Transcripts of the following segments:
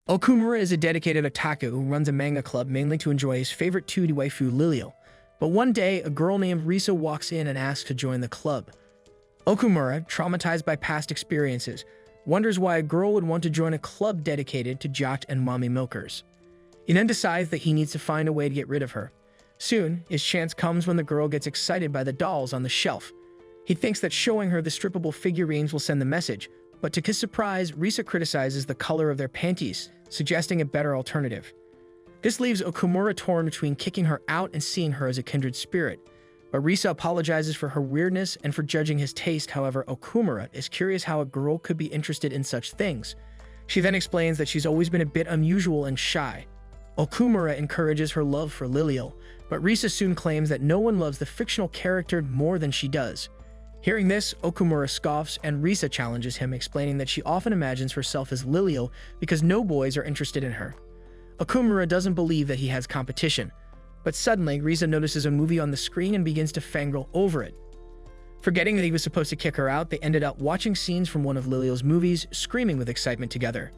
Okumura is a dedicated otaku who runs a manga club mainly to enjoy his favorite 2D waifu Lilio. But one day, a girl named Risa walks in and asks to join the club. Okumura, traumatized by past experiences, wonders why a girl would want to join a club dedicated to jock and mommy milkers. He then decides that he needs to find a way to get rid of her. Soon, his chance comes when the girl gets excited by the dolls on the shelf. He thinks that showing her the strippable figurines will send the message, but to his surprise, Risa criticizes the color of their panties, suggesting a better alternative. This leaves Okumura torn between kicking her out and seeing her as a kindred spirit. But Risa apologizes for her weirdness and for judging his taste. However, Okumura is curious how a girl could be interested in such things. She then explains that she's always been a bit unusual and shy. Okumura encourages her love for Lilio, but Risa soon claims that no one loves the fictional character more than she does. Hearing this, Okumura scoffs and Risa challenges him, explaining that she often imagines herself as Lilio because no boys are interested in her. Okumura doesn't believe that he has competition, but suddenly Risa notices a movie on the screen and begins to fangirl over it. Forgetting that he was supposed to kick her out, they ended up watching scenes from one of Lilio's movies, screaming with excitement together.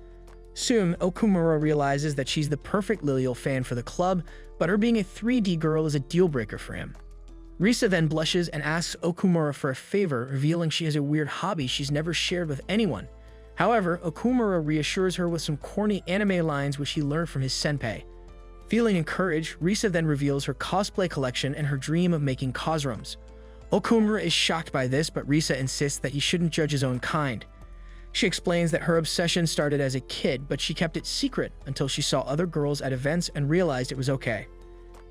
Soon, Okumura realizes that she's the perfect Lilio fan for the club, but her being a 3D girl is a deal-breaker for him. Risa then blushes and asks Okumura for a favor, revealing she has a weird hobby she's never shared with anyone. However, Okumura reassures her with some corny anime lines which he learned from his senpai. Feeling encouraged, Risa then reveals her cosplay collection and her dream of making cosrooms. Okumura is shocked by this, but Risa insists that he shouldn't judge his own kind. She explains that her obsession started as a kid, but she kept it secret until she saw other girls at events and realized it was okay.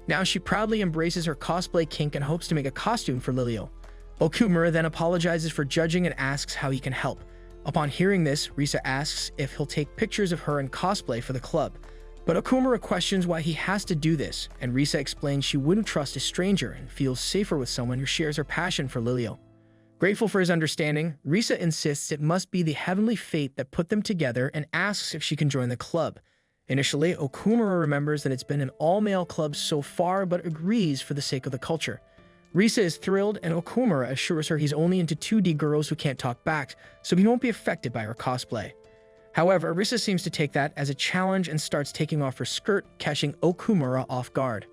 Now she proudly embraces her cosplay kink and hopes to make a costume for Lilio. Okumura then apologizes for judging and asks how he can help. Upon hearing this, Risa asks if he'll take pictures of her in cosplay for the club. But Okumura questions why he has to do this, and Risa explains she wouldn't trust a stranger and feels safer with someone who shares her passion for Lilio. Grateful for his understanding, Risa insists it must be the heavenly fate that put them together and asks if she can join the club. Initially, Okumura remembers that it's been an all-male club so far, but agrees for the sake of the culture. Risa is thrilled, and Okumura assures her he's only into 2D girls who can't talk back, so he won't be affected by her cosplay. However, Risa seems to take that as a challenge and starts taking off her skirt, catching Okumura off guard.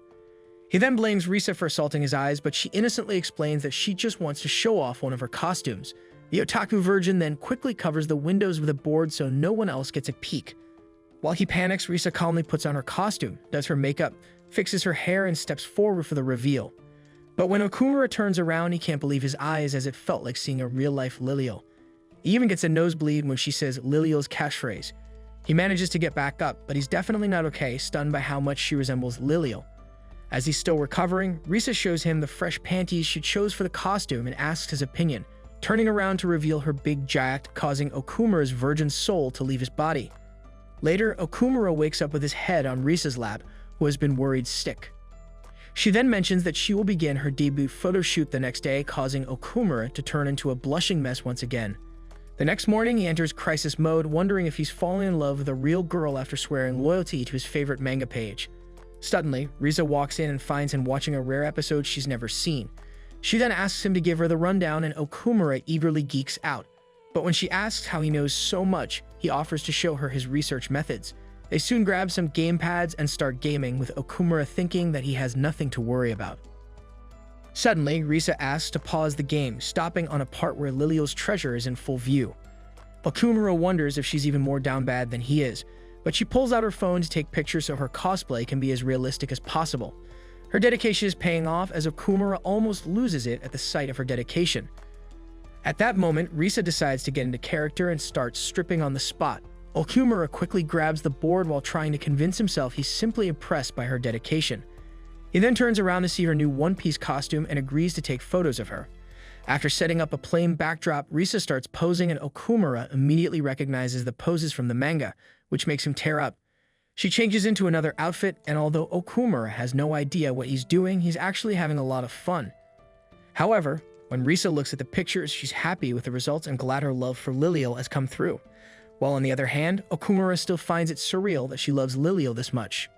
He then blames Risa for assaulting his eyes, but she innocently explains that she just wants to show off one of her costumes. The otaku virgin then quickly covers the windows with a board so no one else gets a peek. While he panics, Risa calmly puts on her costume, does her makeup, fixes her hair, and steps forward for the reveal. But when Okumura turns around, he can't believe his eyes, as it felt like seeing a real-life Lilio. He even gets a nosebleed when she says Lilio's catchphrase. He manages to get back up, but he's definitely not okay, stunned by how much she resembles Lilio. As he's still recovering, Risa shows him the fresh panties she chose for the costume and asks his opinion, turning around to reveal her big jack, causing Okumura's virgin soul to leave his body. Later, Okumura wakes up with his head on Risa's lap, who has been worried sick. She then mentions that she will begin her debut photo shoot the next day, causing Okumura to turn into a blushing mess once again. The next morning, he enters crisis mode, wondering if he's falling in love with a real girl after swearing loyalty to his favorite manga page. Suddenly, Risa walks in and finds him watching a rare episode she's never seen. She then asks him to give her the rundown, and Okumura eagerly geeks out. But when she asks how he knows so much, he offers to show her his research methods. They soon grab some gamepads and start gaming, with Okumura thinking that he has nothing to worry about. Suddenly, Risa asks to pause the game, stopping on a part where Lilio's treasure is in full view. Okumura wonders if she's even more down bad than he is, but she pulls out her phone to take pictures so her cosplay can be as realistic as possible. Her dedication is paying off, as Okumura almost loses it at the sight of her dedication. At that moment, Risa decides to get into character and starts stripping on the spot. Okumura quickly grabs the board while trying to convince himself he's simply impressed by her dedication. He then turns around to see her new one-piece costume and agrees to take photos of her. After setting up a plain backdrop, Risa starts posing, and Okumura immediately recognizes the poses from the manga, which makes him tear up. She changes into another outfit, and although Okumura has no idea what he's doing, he's actually having a lot of fun. However, when Risa looks at the pictures, she's happy with the results and glad her love for Lilio has come through. While on the other hand, Okumura still finds it surreal that she loves Lilio this much.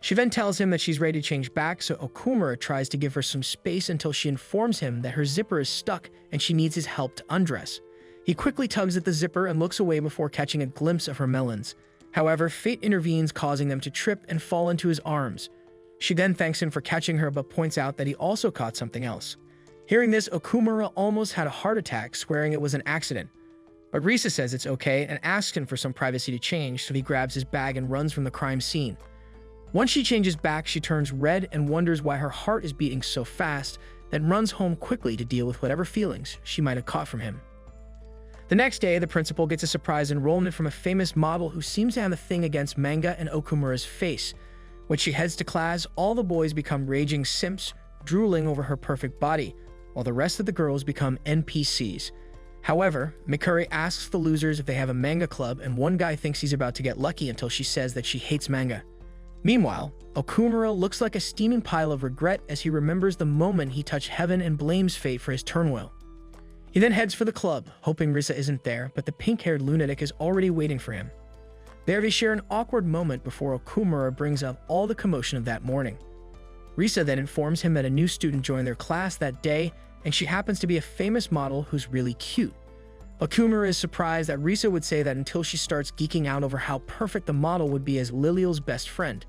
She then tells him that she's ready to change back, so Okumura tries to give her some space until she informs him that her zipper is stuck and she needs his help to undress. He quickly tugs at the zipper and looks away before catching a glimpse of her melons. However, fate intervenes, causing them to trip and fall into his arms. She then thanks him for catching her, but points out that he also caught something else. Hearing this, Okumura almost had a heart attack, swearing it was an accident. But Risa says it's okay and asks him for some privacy to change, so he grabs his bag and runs from the crime scene. Once she changes back, she turns red and wonders why her heart is beating so fast, then runs home quickly to deal with whatever feelings she might have caught from him. The next day, the principal gets a surprise enrollment from a famous model who seems to have a thing against manga and Okumura's face. When she heads to class, all the boys become raging simps, drooling over her perfect body, while the rest of the girls become NPCs. However, Mikuri asks the losers if they have a manga club, and one guy thinks he's about to get lucky until she says that she hates manga. Meanwhile, Okumura looks like a steaming pile of regret as he remembers the moment he touched heaven and blames fate for his turmoil. He then heads for the club, hoping Risa isn't there, but the pink-haired lunatic is already waiting for him. There they share an awkward moment before Okumura brings up all the commotion of that morning. Risa then informs him that a new student joined their class that day, and she happens to be a famous model who's really cute. Okumura is surprised that Risa would say that until she starts geeking out over how perfect the model would be as Liliel's best friend.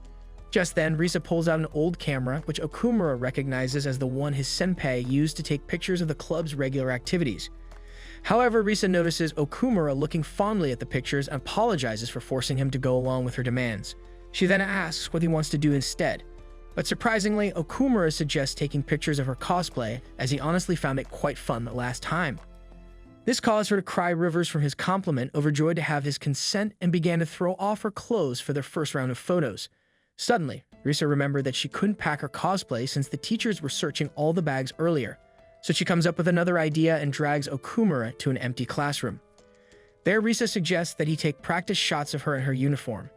Just then, Risa pulls out an old camera, which Okumura recognizes as the one his senpai used to take pictures of the club's regular activities. However, Risa notices Okumura looking fondly at the pictures and apologizes for forcing him to go along with her demands. She then asks what he wants to do instead. But surprisingly, Okumura suggests taking pictures of her cosplay, as he honestly found it quite fun the last time. This caused her to cry rivers from his compliment, overjoyed to have his consent, and began to throw off her clothes for their first round of photos. Suddenly, Risa remembered that she couldn't pack her cosplay since the teachers were searching all the bags earlier, so she comes up with another idea and drags Okumura to an empty classroom. There, Risa suggests that he take practice shots of her in her uniform.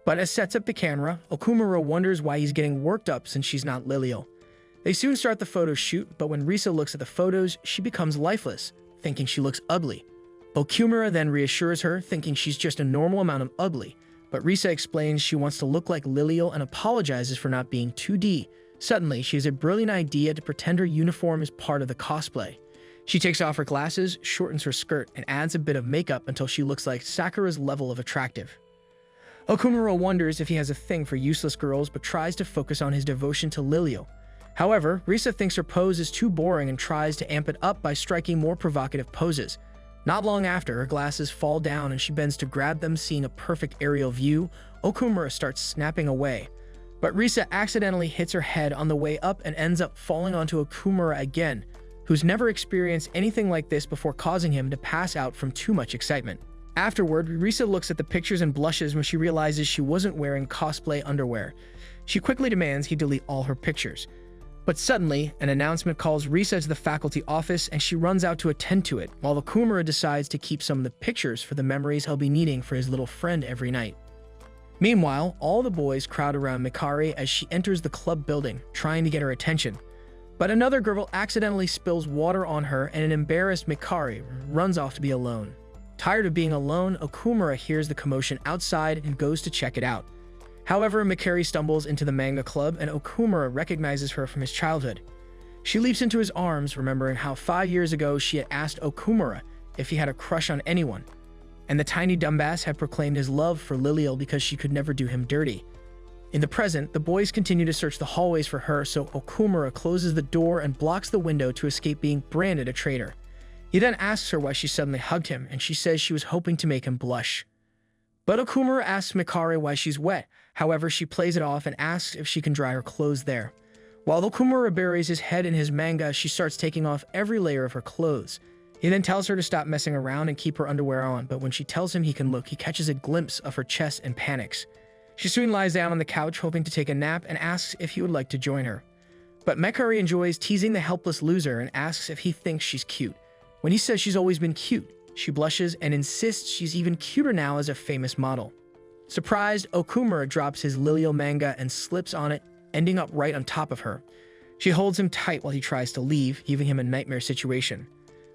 But as sets up the camera, Okumura wonders why he's getting worked up since she's not Liliel. They soon start the photo shoot, but when Risa looks at the photos, she becomes lifeless, thinking she looks ugly. Okumura then reassures her, thinking she's just a normal amount of ugly, but Risa explains she wants to look like Liliel and apologizes for not being 2D. Suddenly, she has a brilliant idea to pretend her uniform is part of the cosplay. She takes off her glasses, shortens her skirt, and adds a bit of makeup until she looks like Sakura's level of attractive. Okumura wonders if he has a thing for useless girls, but tries to focus on his devotion to Liliel. However, Risa thinks her pose is too boring and tries to amp it up by striking more provocative poses. Not long after, her glasses fall down and she bends to grab them, seeing a perfect aerial view. Okumura starts snapping away. But Risa accidentally hits her head on the way up and ends up falling onto Okumura again, who's never experienced anything like this before, causing him to pass out from too much excitement. Afterward, Risa looks at the pictures and blushes when she realizes she wasn't wearing cosplay underwear. She quickly demands he delete all her pictures. But suddenly, an announcement calls Risa to the faculty office and she runs out to attend to it, while Okumura decides to keep some of the pictures for the memories he'll be needing for his little friend every night. Meanwhile, all the boys crowd around Mikari as she enters the club building, trying to get her attention. But another girl accidentally spills water on her and an embarrassed Mikari runs off to be alone. Tired of being alone, Okumura hears the commotion outside and goes to check it out. However, Mikari stumbles into the manga club and Okumura recognizes her from his childhood. She leaps into his arms, remembering how 5 years ago she had asked Okumura if he had a crush on anyone, and the tiny dumbass had proclaimed his love for Liliel because she could never do him dirty. In the present, the boys continue to search the hallways for her, so Okumura closes the door and blocks the window to escape being branded a traitor. He then asks her why she suddenly hugged him, and she says she was hoping to make him blush. But Okumura asks Mikari why she's wet. However, she plays it off and asks if she can dry her clothes there. While Okumura buries his head in his manga, she starts taking off every layer of her clothes. He then tells her to stop messing around and keep her underwear on, but when she tells him he can look, he catches a glimpse of her chest and panics. She soon lies down on the couch hoping to take a nap and asks if he would like to join her. But Mikari enjoys teasing the helpless loser and asks if he thinks she's cute. When he says she's always been cute, she blushes and insists she's even cuter now as a famous model. Surprised, Okumura drops his Liliel manga and slips on it, ending up right on top of her. She holds him tight while he tries to leave, giving him a nightmare situation.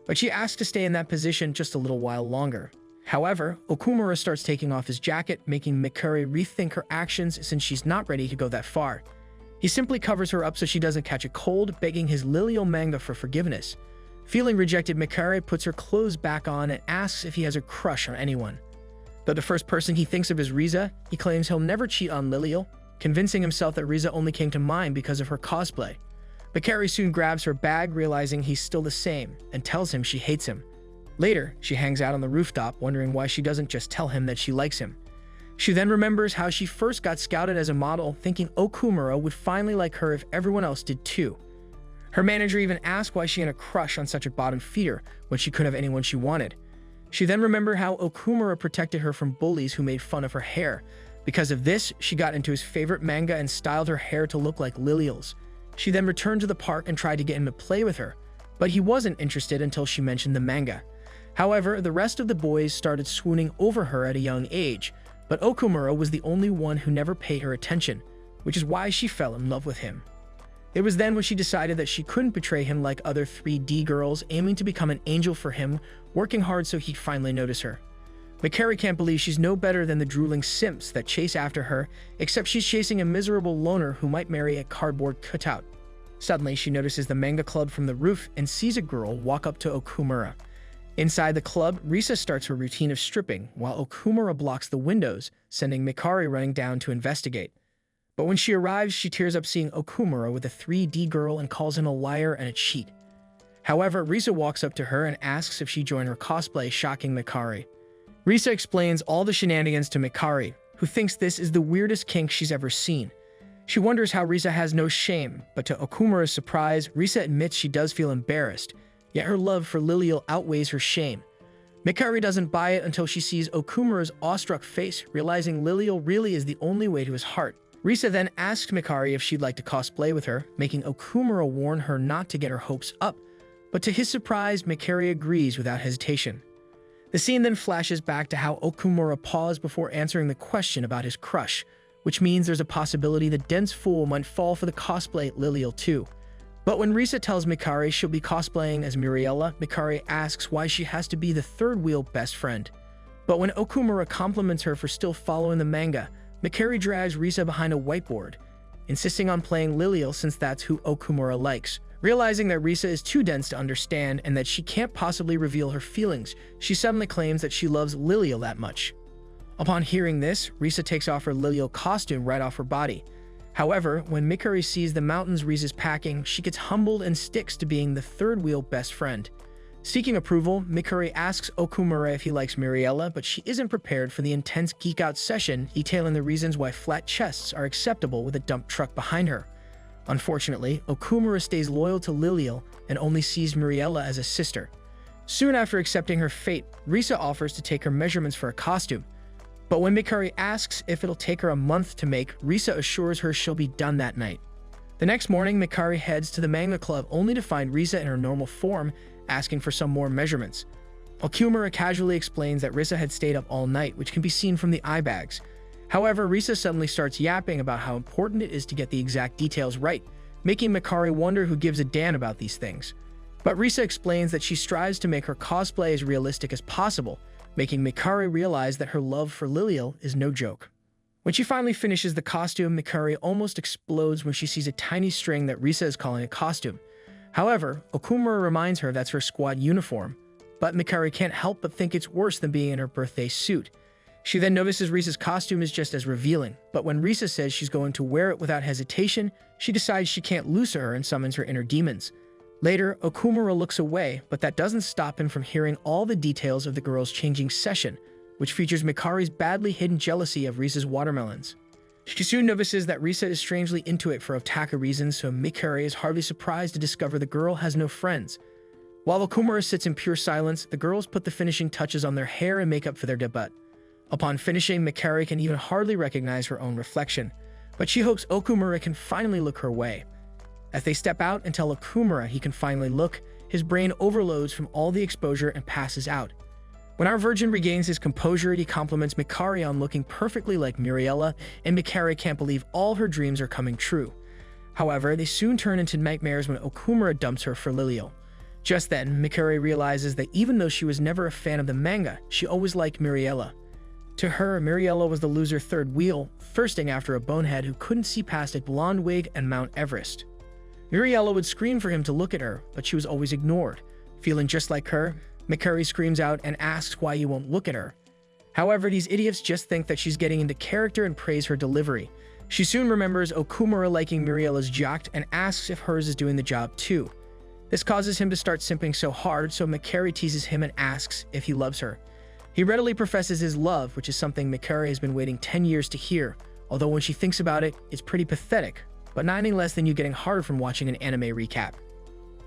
But she asks to stay in that position just a little while longer. However, Okumura starts taking off his jacket, making Mikari rethink her actions since she's not ready to go that far. He simply covers her up so she doesn't catch a cold, begging his Liliel manga for forgiveness. Feeling rejected, Mikari puts her clothes back on and asks if he has a crush on anyone. Though the first person he thinks of is Riza, he claims he'll never cheat on Lilial, convincing himself that Riza only came to mind because of her cosplay. Mikari soon grabs her bag, realizing he's still the same, and tells him she hates him. Later, she hangs out on the rooftop, wondering why she doesn't just tell him that she likes him. She then remembers how she first got scouted as a model, thinking Okumura would finally like her if everyone else did too. Her manager even asked why she had a crush on such a bottom feeder when she couldn't have anyone she wanted. She then remembered how Okumura protected her from bullies who made fun of her hair. Because of this, she got into his favorite manga and styled her hair to look like Lilial's. She then returned to the park and tried to get him to play with her, but he wasn't interested until she mentioned the manga. However, the rest of the boys started swooning over her at a young age, but Okumura was the only one who never paid her attention, which is why she fell in love with him. It was then when she decided that she couldn't betray him like other 3D girls, aiming to become an angel for him, working hard so he'd finally notice her. Mikari can't believe she's no better than the drooling simps that chase after her, except she's chasing a miserable loner who might marry a cardboard cutout. Suddenly, she notices the manga club from the roof and sees a girl walk up to Okumura. Inside the club, Risa starts her routine of stripping, while Okumura blocks the windows, sending Mikari running down to investigate. But when she arrives, she tears up seeing Okumura with a 3D girl and calls him a liar and a cheat. However, Risa walks up to her and asks if she joined her cosplay, shocking Mikari. Risa explains all the shenanigans to Mikari, who thinks this is the weirdest kink she's ever seen. She wonders how Risa has no shame, but to Okumura's surprise, Risa admits she does feel embarrassed, yet her love for Lilial outweighs her shame. Mikari doesn't buy it until she sees Okumura's awestruck face, realizing Lilial really is the only way to his heart. Risa then asks Mikari if she'd like to cosplay with her, making Okumura warn her not to get her hopes up, but to his surprise, Mikari agrees without hesitation. The scene then flashes back to how Okumura paused before answering the question about his crush, which means there's a possibility the dense fool might fall for the cosplay Lilial too. But when Risa tells Mikari she'll be cosplaying as Muriella, Mikari asks why she has to be the third wheel best friend. But when Okumura compliments her for still following the manga, Mikari drags Risa behind a whiteboard, insisting on playing Lilial since that's who Okumura likes. Realizing that Risa is too dense to understand and that she can't possibly reveal her feelings, she suddenly claims that she loves Lilial that much. Upon hearing this, Risa takes off her Lilial costume right off her body. However, when Mikari sees the mountains Risa's packing, she gets humbled and sticks to being the third wheel best friend. Seeking approval, Mikari asks Okumura if he likes Muriella, but she isn't prepared for the intense geek-out session detailing the reasons why flat chests are acceptable with a dump truck behind her. Unfortunately, Okumura stays loyal to Lilial and only sees Muriella as a sister. Soon after accepting her fate, Risa offers to take her measurements for a costume. But when Mikari asks if it'll take her a month to make, Risa assures her she'll be done that night. The next morning, Mikari heads to the manga club only to find Risa in her normal form, asking for some more measurements. Okumura casually explains that Risa had stayed up all night, which can be seen from the eye bags. However, Risa suddenly starts yapping about how important it is to get the exact details right, making Mikari wonder who gives a damn about these things. But Risa explains that she strives to make her cosplay as realistic as possible, making Mikari realize that her love for Lilial is no joke. When she finally finishes the costume, Mikari almost explodes when she sees a tiny string that Risa is calling a costume. However, Okumura reminds her that's her squad uniform, but Mikari can't help but think it's worse than being in her birthday suit. She then notices Risa's costume is just as revealing, but when Risa says she's going to wear it without hesitation, she decides she can't lose her and summons her inner demons. Later, Okumura looks away, but that doesn't stop him from hearing all the details of the girls' changing session, which features Mikari's badly hidden jealousy of Risa's watermelons. She soon notices that Risa is strangely into it for Otaku reasons, so Mikari is hardly surprised to discover the girl has no friends. While Okumura sits in pure silence, the girls put the finishing touches on their hair and makeup for their debut. Upon finishing, Mikari can even hardly recognize her own reflection, but she hopes Okumura can finally look her way. As they step out and tell Okumura he can finally look, his brain overloads from all the exposure and passes out. When our virgin regains his composure, he compliments Mikari on looking perfectly like Muriella, and Mikari can't believe all her dreams are coming true. However, they soon turn into nightmares when Okumura dumps her for Lilial. Just then, Mikari realizes that even though she was never a fan of the manga, she always liked Muriella. To her, Muriella was the loser third wheel, thirsting after a bonehead who couldn't see past a blonde wig and Mount Everest. Muriella would scream for him to look at her, but she was always ignored. Feeling just like her, Mikari screams out and asks why he won't look at her. However, these idiots just think that she's getting into character and praise her delivery. She soon remembers Okumura liking Muriela's jacket and asks if hers is doing the job too. This causes him to start simping so hard, so Mikari teases him and asks if he loves her. He readily professes his love, which is something Mikari has been waiting 10 years to hear, although when she thinks about it, it's pretty pathetic, but not any less than you getting hard from watching an anime recap.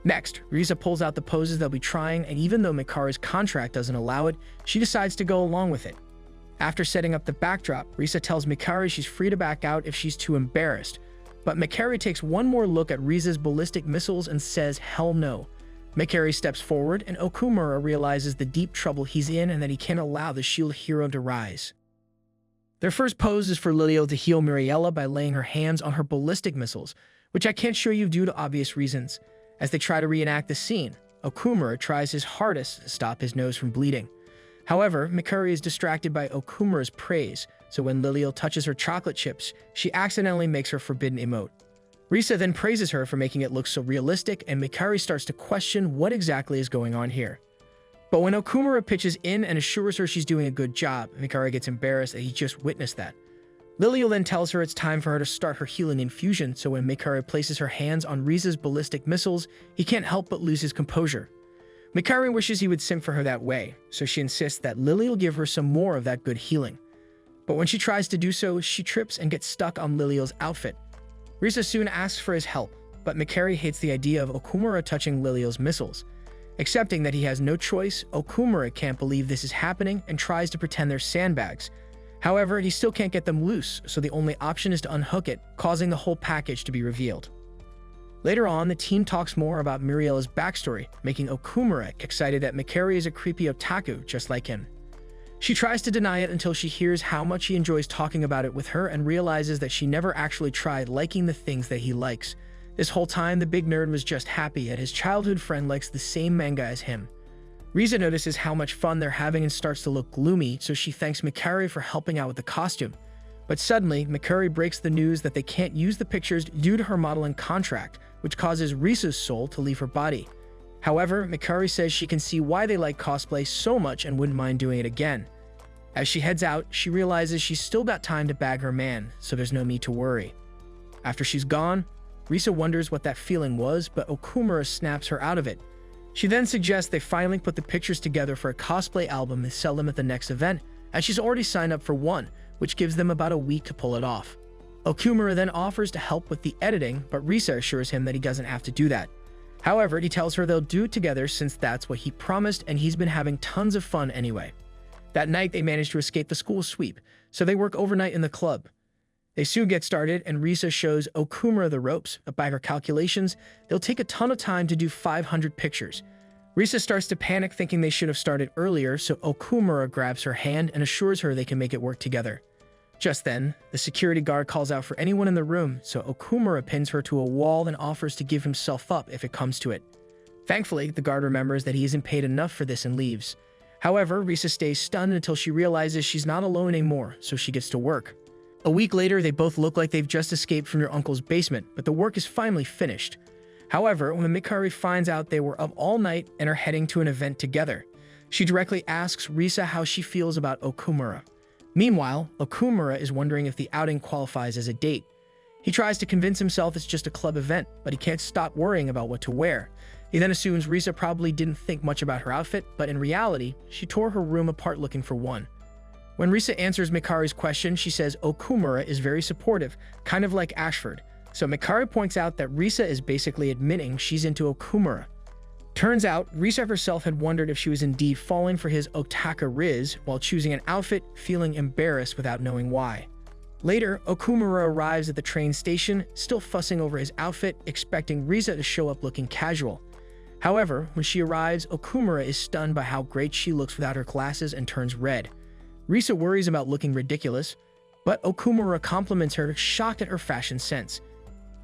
Next, Risa pulls out the poses they'll be trying, and even though Mikari's contract doesn't allow it, she decides to go along with it. After setting up the backdrop, Risa tells Mikari she's free to back out if she's too embarrassed, but Mikari takes one more look at Risa's ballistic missiles and says hell no. Mikari steps forward, and Okumura realizes the deep trouble he's in and that he can't allow the shield hero to rise. Their first pose is for Lilio to heal Muriela by laying her hands on her ballistic missiles, which I can't show you due to obvious reasons. As they try to reenact the scene, Okumura tries his hardest to stop his nose from bleeding. However, Mikari is distracted by Okumura's praise, so when Lilio touches her chocolate chips, she accidentally makes her forbidden emote. Risa then praises her for making it look so realistic, and Mikari starts to question what exactly is going on here. But when Okumura pitches in and assures her she's doing a good job, Mikari gets embarrassed that he just witnessed that. Lilio then tells her it's time for her to start her healing infusion, so when Mikari places her hands on Risa's ballistic missiles, he can't help but lose his composure. Mikari wishes he would simp for her that way, so she insists that Lilio give her some more of that good healing. But when she tries to do so, she trips and gets stuck on Lilio's outfit. Risa soon asks for his help, but Mikari hates the idea of Okumura touching Lilio's missiles. Accepting that he has no choice, Okumura can't believe this is happening and tries to pretend they're sandbags. However, he still can't get them loose, so the only option is to unhook it, causing the whole package to be revealed. Later on, the team talks more about Muriela's backstory, making Okumura excited that Mikari is a creepy otaku just like him. She tries to deny it until she hears how much he enjoys talking about it with her and realizes that she never actually tried liking the things that he likes. This whole time, the big nerd was just happy that his childhood friend likes the same manga as him. Risa notices how much fun they're having and starts to look gloomy, so she thanks Mikari for helping out with the costume. But suddenly, Mikari breaks the news that they can't use the pictures due to her modeling contract, which causes Risa's soul to leave her body. However, Mikari says she can see why they like cosplay so much and wouldn't mind doing it again. As she heads out, she realizes she's still got time to bag her man, so there's no need to worry. After she's gone, Risa wonders what that feeling was, but Okumura snaps her out of it. She then suggests they finally put the pictures together for a cosplay album and sell them at the next event, as she's already signed up for one, which gives them about a week to pull it off. Okumura then offers to help with the editing, but Risa assures him that he doesn't have to do that. However, he tells her they'll do it together since that's what he promised and he's been having tons of fun anyway. That night, they manage to escape the school sweep, so they work overnight in the club. They soon get started, and Risa shows Okumura the ropes, but by her calculations, they'll take a ton of time to do 500 pictures. Risa starts to panic, thinking they should have started earlier, so Okumura grabs her hand and assures her they can make it work together. Just then, the security guard calls out for anyone in the room, so Okumura pins her to a wall and offers to give himself up if it comes to it. Thankfully, the guard remembers that he isn't paid enough for this and leaves. However, Risa stays stunned until she realizes she's not alone anymore, so she gets to work. A week later, they both look like they've just escaped from their uncle's basement, but the work is finally finished. However, when Mikari finds out they were up all night and are heading to an event together, she directly asks Risa how she feels about Okumura. Meanwhile, Okumura is wondering if the outing qualifies as a date. He tries to convince himself it's just a club event, but he can't stop worrying about what to wear. He then assumes Risa probably didn't think much about her outfit, but in reality, she tore her room apart looking for one. When Risa answers Mikari's question, she says Okumura is very supportive, kind of like Ashford. So Mikari points out that Risa is basically admitting she's into Okumura. Turns out, Risa herself had wondered if she was indeed falling for his otaku riz while choosing an outfit, feeling embarrassed without knowing why. Later, Okumura arrives at the train station, still fussing over his outfit, expecting Risa to show up looking casual. However, when she arrives, Okumura is stunned by how great she looks without her glasses and turns red. Risa worries about looking ridiculous, but Okumura compliments her, shocked at her fashion sense.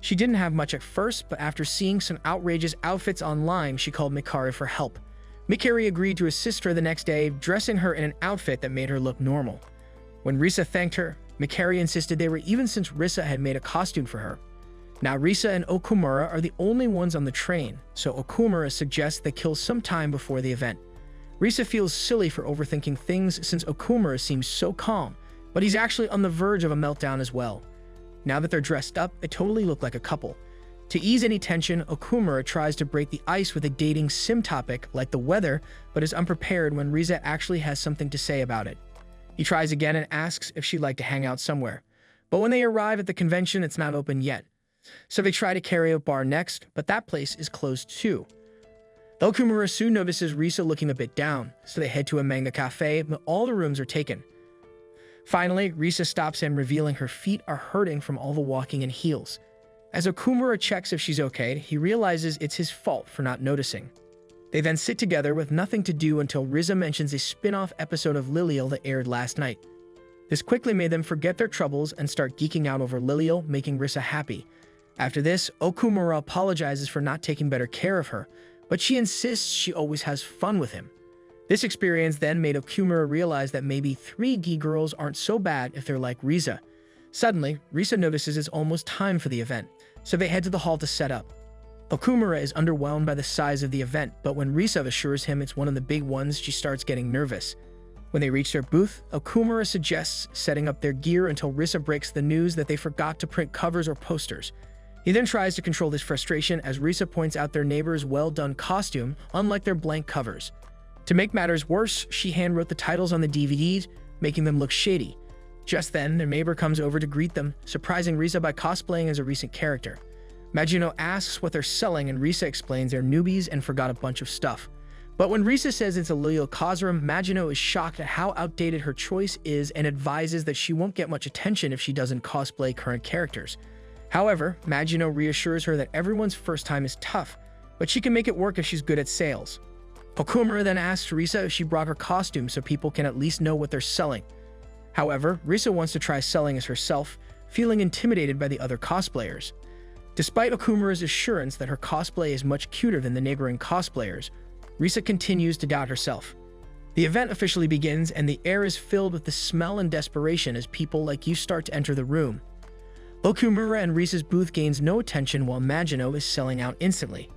She didn't have much at first, but after seeing some outrageous outfits online, she called Mikari for help. Mikari agreed to assist her the next day, dressing her in an outfit that made her look normal. When Risa thanked her, Mikari insisted they were even since Risa had made a costume for her. Now Risa and Okumura are the only ones on the train, so Okumura suggests they kill some time before the event. Risa feels silly for overthinking things since Okumura seems so calm, but he's actually on the verge of a meltdown as well. Now that they're dressed up, they totally look like a couple. To ease any tension, Okumura tries to break the ice with a dating sim topic like the weather, but is unprepared when Risa actually has something to say about it. He tries again and asks if she'd like to hang out somewhere. But when they arrive at the convention, it's not open yet. So they try to karaoke bar next, but that place is closed too. Okumura soon notices Risa looking a bit down, so they head to a manga cafe, but all the rooms are taken. Finally, Risa stops him, revealing her feet are hurting from all the walking in heels. As Okumura checks if she's okay, he realizes it's his fault for not noticing. They then sit together with nothing to do until Risa mentions a spin-off episode of Lilial that aired last night. This quickly made them forget their troubles and start geeking out over Lilial, making Risa happy. After this, Okumura apologizes for not taking better care of her, but she insists she always has fun with him. This experience then made Okumura realize that maybe 3 gi girls aren't so bad if they're like Risa. Suddenly, Risa notices it's almost time for the event, so they head to the hall to set up. Okumura is underwhelmed by the size of the event, but when Risa assures him it's one of the big ones, she starts getting nervous. When they reach their booth, Okumura suggests setting up their gear until Risa breaks the news that they forgot to print covers or posters. He then tries to control this frustration as Risa points out their neighbor's well-done costume, unlike their blank covers. To make matters worse, she handwrote the titles on the DVDs, making them look shady. Just then, their neighbor comes over to greet them, surprising Risa by cosplaying as a recent character. Magino asks what they're selling and Risa explains they're newbies and forgot a bunch of stuff. But when Risa says it's a Lilial Cosrum, Magino is shocked at how outdated her choice is and advises that she won't get much attention if she doesn't cosplay current characters. However, Magino reassures her that everyone's first time is tough, but she can make it work if she's good at sales. Okumura then asks Risa if she brought her costume so people can at least know what they're selling. However, Risa wants to try selling as herself, feeling intimidated by the other cosplayers. Despite Okumura's assurance that her cosplay is much cuter than the neighboring cosplayers, Risa continues to doubt herself. The event officially begins and the air is filled with the smell and desperation as people like you start to enter the room. Okumura and Risa's booth gains no attention while Magino is selling out instantly.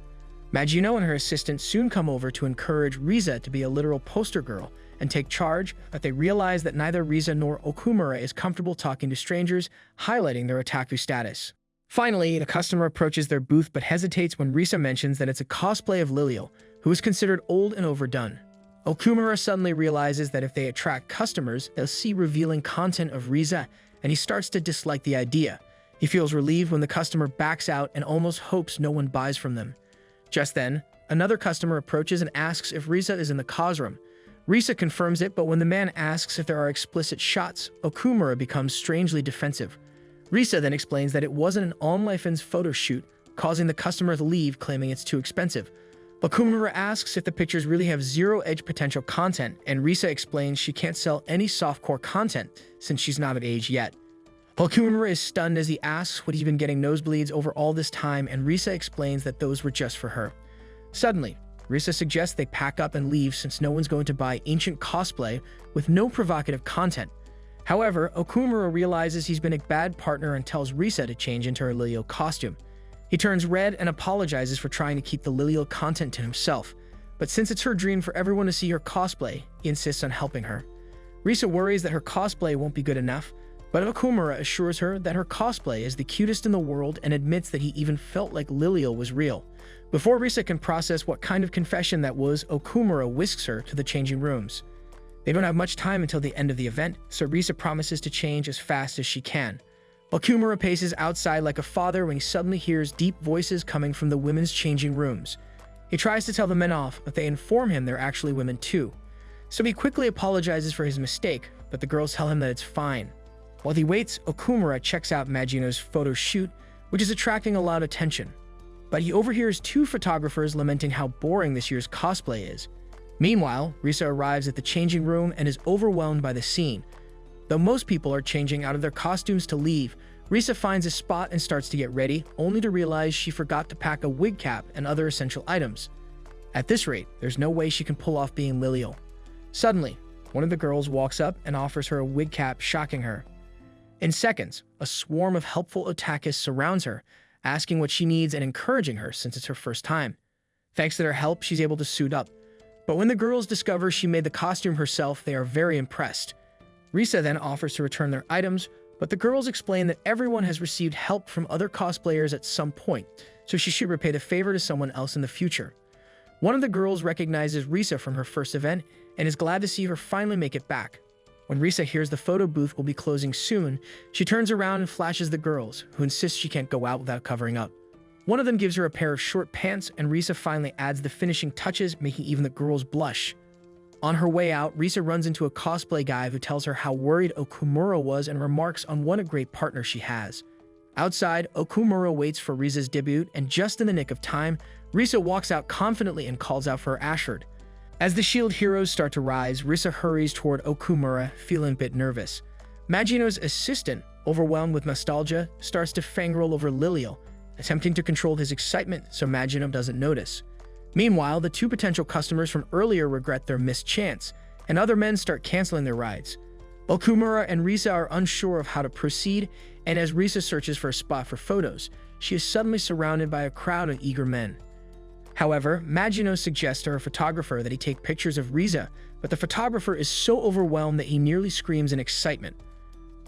Magino and her assistant soon come over to encourage Risa to be a literal poster girl and take charge, but they realize that neither Risa nor Okumura is comfortable talking to strangers, highlighting their otaku status. Finally, the customer approaches their booth but hesitates when Risa mentions that it's a cosplay of Lilial, who is considered old and overdone. Okumura suddenly realizes that if they attract customers, they'll see revealing content of Risa, and he starts to dislike the idea. He feels relieved when the customer backs out and almost hopes no one buys from them. Just then, another customer approaches and asks if Risa is in the cosrum. Risa confirms it, but when the man asks if there are explicit shots, Okumura becomes strangely defensive. Risa then explains that it wasn't an OnLife's photo shoot, causing the customer to leave, claiming it's too expensive. Okumura asks if the pictures really have zero-edge potential content, and Risa explains she can't sell any softcore content since she's not of age yet. Okumura is stunned as he asks what he's been getting nosebleeds over all this time, and Risa explains that those were just for her. Suddenly, Risa suggests they pack up and leave since no one's going to buy ancient cosplay with no provocative content. However, Okumura realizes he's been a bad partner and tells Risa to change into her Lilial costume. He turns red and apologizes for trying to keep the Lilial content to himself, but since it's her dream for everyone to see her cosplay, he insists on helping her. Risa worries that her cosplay won't be good enough, but Okumura assures her that her cosplay is the cutest in the world and admits that he even felt like Lilial was real. Before Risa can process what kind of confession that was, Okumura whisks her to the changing rooms. They don't have much time until the end of the event, so Risa promises to change as fast as she can. Okumura paces outside like a father when he suddenly hears deep voices coming from the women's changing rooms. He tries to tell the men off, but they inform him they're actually women too. So he quickly apologizes for his mistake, but the girls tell him that it's fine. While he waits, Okumura checks out Magino's photo shoot, which is attracting a lot of attention. But he overhears 2 photographers lamenting how boring this year's cosplay is. Meanwhile, Risa arrives at the changing room and is overwhelmed by the scene. Though most people are changing out of their costumes to leave, Risa finds a spot and starts to get ready, only to realize she forgot to pack a wig cap and other essential items. At this rate, there's no way she can pull off being Lilial. Suddenly, one of the girls walks up and offers her a wig cap, shocking her. In seconds, a swarm of helpful otakus surrounds her, asking what she needs and encouraging her since it's her first time. Thanks to their help, she's able to suit up. But when the girls discover she made the costume herself, they are very impressed. Risa then offers to return their items, but the girls explain that everyone has received help from other cosplayers at some point, so she should repay the favor to someone else in the future. One of the girls recognizes Risa from her first event and is glad to see her finally make it back. When Risa hears the photo booth will be closing soon, she turns around and flashes the girls, who insist she can't go out without covering up. One of them gives her a pair of short pants, and Risa finally adds the finishing touches, making even the girls blush. On her way out, Risa runs into a cosplay guy who tells her how worried Okumura was and remarks on what a great partner she has. Outside, Okumura waits for Risa's debut, and just in the nick of time, Risa walks out confidently and calls out for her Ashford. As the shield heroes start to rise, Risa hurries toward Okumura, feeling a bit nervous. Magino's assistant, overwhelmed with nostalgia, starts to fangirl over Lilio, attempting to control his excitement so Magino doesn't notice. Meanwhile, the two potential customers from earlier regret their missed chance, and other men start canceling their rides. Okumura and Risa are unsure of how to proceed, and as Risa searches for a spot for photos, she is suddenly surrounded by a crowd of eager men. However, Magino suggests to her photographer that he take pictures of Risa, but the photographer is so overwhelmed that he nearly screams in excitement.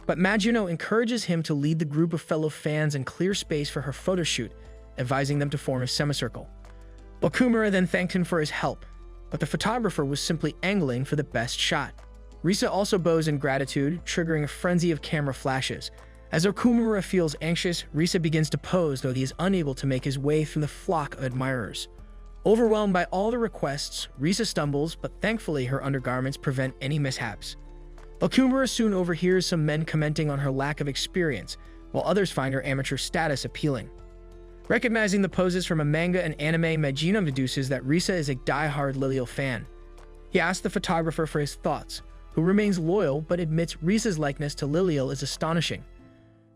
But Magino encourages him to lead the group of fellow fans and clear space for her photo shoot, advising them to form a semicircle. Okumura then thanked him for his help, but the photographer was simply angling for the best shot. Risa also bows in gratitude, triggering a frenzy of camera flashes. As Okumura feels anxious, Risa begins to pose, though he is unable to make his way through the flock of admirers. Overwhelmed by all the requests, Risa stumbles, but thankfully her undergarments prevent any mishaps. Okumura soon overhears some men commenting on her lack of experience, while others find her amateur status appealing. Recognizing the poses from a manga and anime, Magino deduces that Risa is a die-hard Lilio fan. He asks the photographer for his thoughts, who remains loyal but admits Risa's likeness to Lilio is astonishing.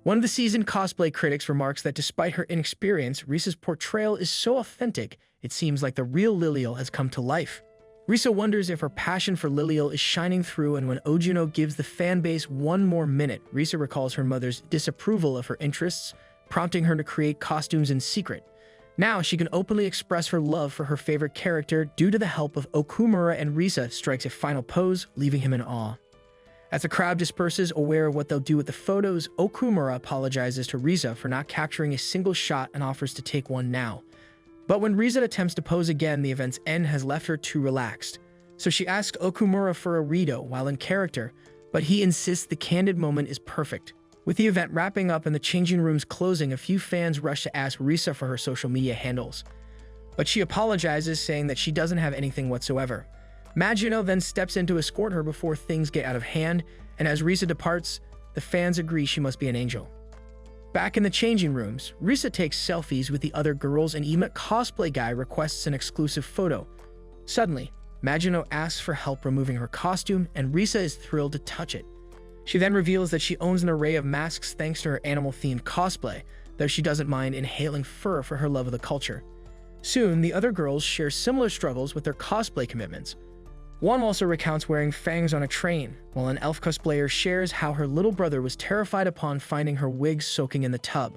One of the seasoned cosplay critics remarks that despite her inexperience, Risa's portrayal is so authentic, it seems like the real Lilio has come to life. Risa wonders if her passion for Lilio is shining through, and when Ojuno gives the fanbase one more minute, Risa recalls her mother's disapproval of her interests, prompting her to create costumes in secret. Now she can openly express her love for her favorite character due to the help of Okumura, and Risa strikes a final pose, leaving him in awe. As the crowd disperses, aware of what they'll do with the photos, Okumura apologizes to Risa for not capturing a single shot and offers to take one now. But when Risa attempts to pose again, the event's end has left her too relaxed. So she asks Okumura for a redo while in character, but he insists the candid moment is perfect. With the event wrapping up and the changing rooms closing, a few fans rush to ask Risa for her social media handles. But she apologizes, saying that she doesn't have anything whatsoever. Magino then steps in to escort her before things get out of hand, and as Risa departs, the fans agree she must be an angel. Back in the changing rooms, Risa takes selfies with the other girls, and even a cosplay guy requests an exclusive photo. Suddenly, Magino asks for help removing her costume, and Risa is thrilled to touch it. She then reveals that she owns an array of masks thanks to her animal-themed cosplay, though she doesn't mind inhaling fur for her love of the culture. Soon, the other girls share similar struggles with their cosplay commitments. One also recounts wearing fangs on a train, while an elf cosplayer shares how her little brother was terrified upon finding her wig soaking in the tub.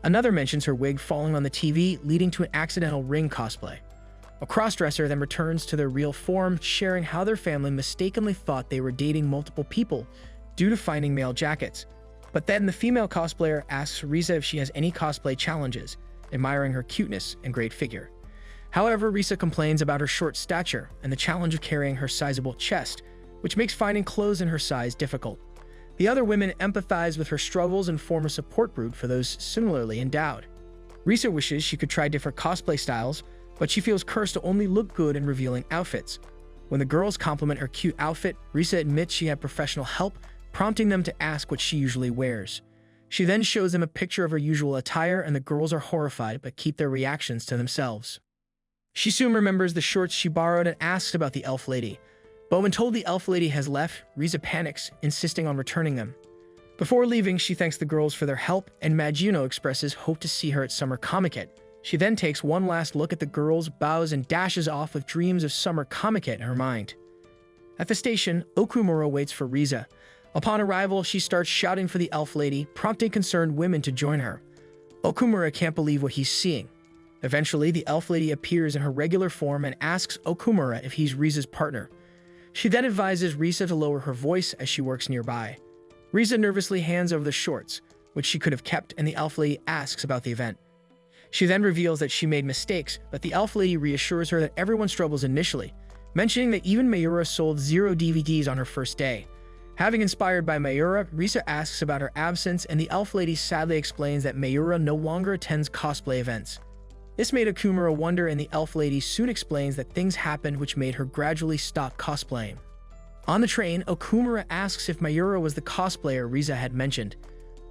Another mentions her wig falling on the TV, leading to an accidental ring cosplay. A crossdresser then returns to their real form, sharing how their family mistakenly thought they were dating multiple people due to finding male jackets. But then the female cosplayer asks Risa if she has any cosplay challenges, admiring her cuteness and great figure. However, Risa complains about her short stature and the challenge of carrying her sizable chest, which makes finding clothes in her size difficult. The other women empathize with her struggles and form a support group for those similarly endowed. Risa wishes she could try different cosplay styles, but she feels cursed to only look good in revealing outfits. When the girls compliment her cute outfit, Risa admits she had professional help, prompting them to ask what she usually wears. She then shows them a picture of her usual attire, and the girls are horrified but keep their reactions to themselves. She soon remembers the shorts she borrowed and asks about the elf lady. But when told the elf lady has left, Risa panics, insisting on returning them. Before leaving, she thanks the girls for their help, and Magino expresses hope to see her at Summer Comiket. She then takes one last look at the girls, bows, and dashes off with dreams of Summer Comiket in her mind. At the station, Okumura waits for Risa. Upon arrival, she starts shouting for the elf lady, prompting concerned women to join her. Okumura can't believe what he's seeing. Eventually, the elf lady appears in her regular form and asks Okumura if he's Risa's partner. She then advises Risa to lower her voice as she works nearby. Risa nervously hands over the shorts, which she could have kept, and the elf lady asks about the event. She then reveals that she made mistakes, but the elf lady reassures her that everyone struggles initially, mentioning that even Mayura sold 0 DVDs on her first day. Having inspired by Mayura, Risa asks about her absence, and the elf lady sadly explains that Mayura no longer attends cosplay events. This made Okumura wonder, and the elf lady soon explains that things happened which made her gradually stop cosplaying. On the train, Okumura asks if Mayura was the cosplayer Risa had mentioned.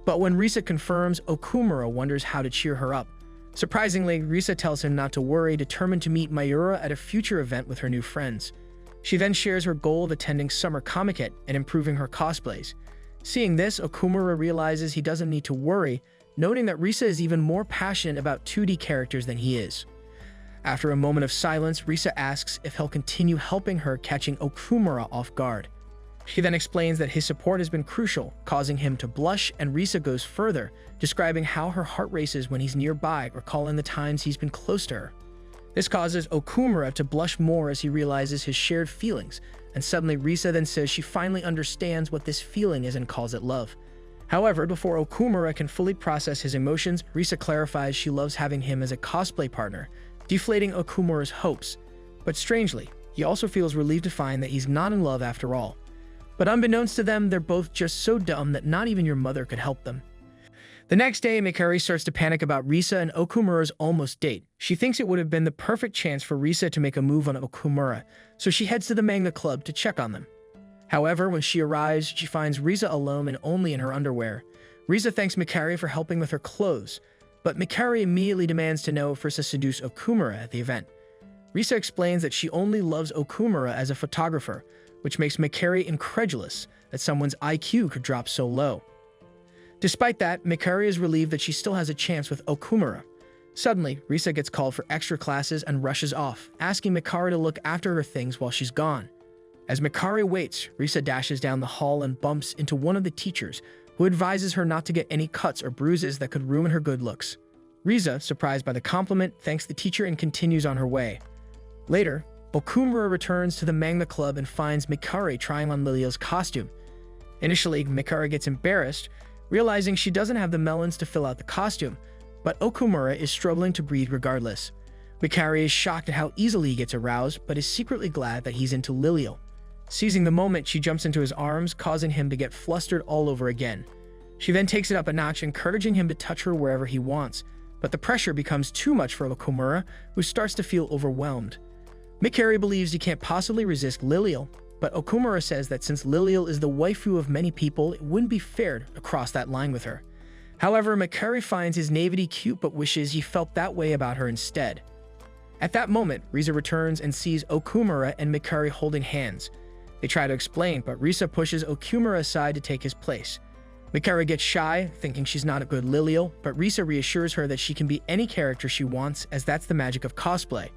But when Risa confirms, Okumura wonders how to cheer her up. Surprisingly, Risa tells him not to worry, determined to meet Mayura at a future event with her new friends. She then shares her goal of attending Summer Comiket and improving her cosplays. Seeing this, Okumura realizes he doesn't need to worry, noting that Risa is even more passionate about 2D characters than he is. After a moment of silence, Risa asks if he'll continue helping her, catching Okumura off guard. She then explains that his support has been crucial, causing him to blush, and Risa goes further, describing how her heart races when he's nearby, recalling the times he's been close to her. This causes Okumura to blush more as he realizes his shared feelings, and suddenly Risa then says she finally understands what this feeling is and calls it love. However, before Okumura can fully process his emotions, Risa clarifies she loves having him as a cosplay partner, deflating Okumura's hopes. But strangely, he also feels relieved to find that he's not in love after all. But unbeknownst to them, they're both just so dumb that not even your mother could help them. The next day, Mikari starts to panic about Risa and Okumura's almost date. She thinks it would have been the perfect chance for Risa to make a move on Okumura, so she heads to the manga club to check on them. However, when she arrives, she finds Risa alone and only in her underwear. Risa thanks Mikari for helping with her clothes, but Mikari immediately demands to know if Risa seduced Okumura at the event. Risa explains that she only loves Okumura as a photographer, which makes Mikari incredulous that someone's IQ could drop so low. Despite that, Mikari is relieved that she still has a chance with Okumura. Suddenly, Risa gets called for extra classes and rushes off, asking Mikari to look after her things while she's gone. As Mikari waits, Risa dashes down the hall and bumps into one of the teachers, who advises her not to get any cuts or bruises that could ruin her good looks. Risa, surprised by the compliment, thanks the teacher and continues on her way. Later, Okumura returns to the manga club and finds Mikari trying on Lilia's costume. Initially, Mikari gets embarrassed, realizing she doesn't have the melons to fill out the costume, but Okumura is struggling to breathe regardless. Mikari is shocked at how easily he gets aroused, but is secretly glad that he's into Lilio. Seizing the moment, she jumps into his arms, causing him to get flustered all over again. She then takes it up a notch, encouraging him to touch her wherever he wants, but the pressure becomes too much for Okumura, who starts to feel overwhelmed. Mikari believes he can't possibly resist Lilio, but Okumura says that since Lilio is the waifu of many people, it wouldn't be fair to cross that line with her. However, Mikari finds his naivety cute but wishes he felt that way about her instead. At that moment, Risa returns and sees Okumura and Mikari holding hands. They try to explain, but Risa pushes Okumura aside to take his place. Mikari gets shy, thinking she's not a good Lilio, but Risa reassures her that she can be any character she wants, as that's the magic of cosplay.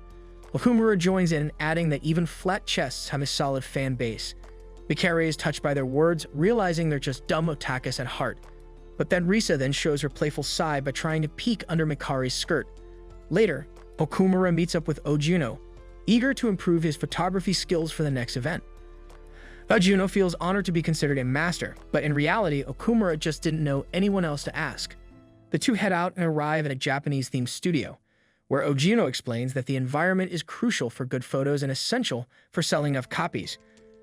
Okumura joins in, adding that even flat chests have a solid fan base. Mikari is touched by their words, realizing they're just dumb otakus at heart. But then Risa then shows her playful side by trying to peek under Mikari's skirt. Later, Okumura meets up with Ojuno, eager to improve his photography skills for the next event. Ojuno feels honored to be considered a master, but in reality, Okumura just didn't know anyone else to ask. The two head out and arrive at a Japanese-themed studio, where Ojuno explains that the environment is crucial for good photos and essential for selling enough copies.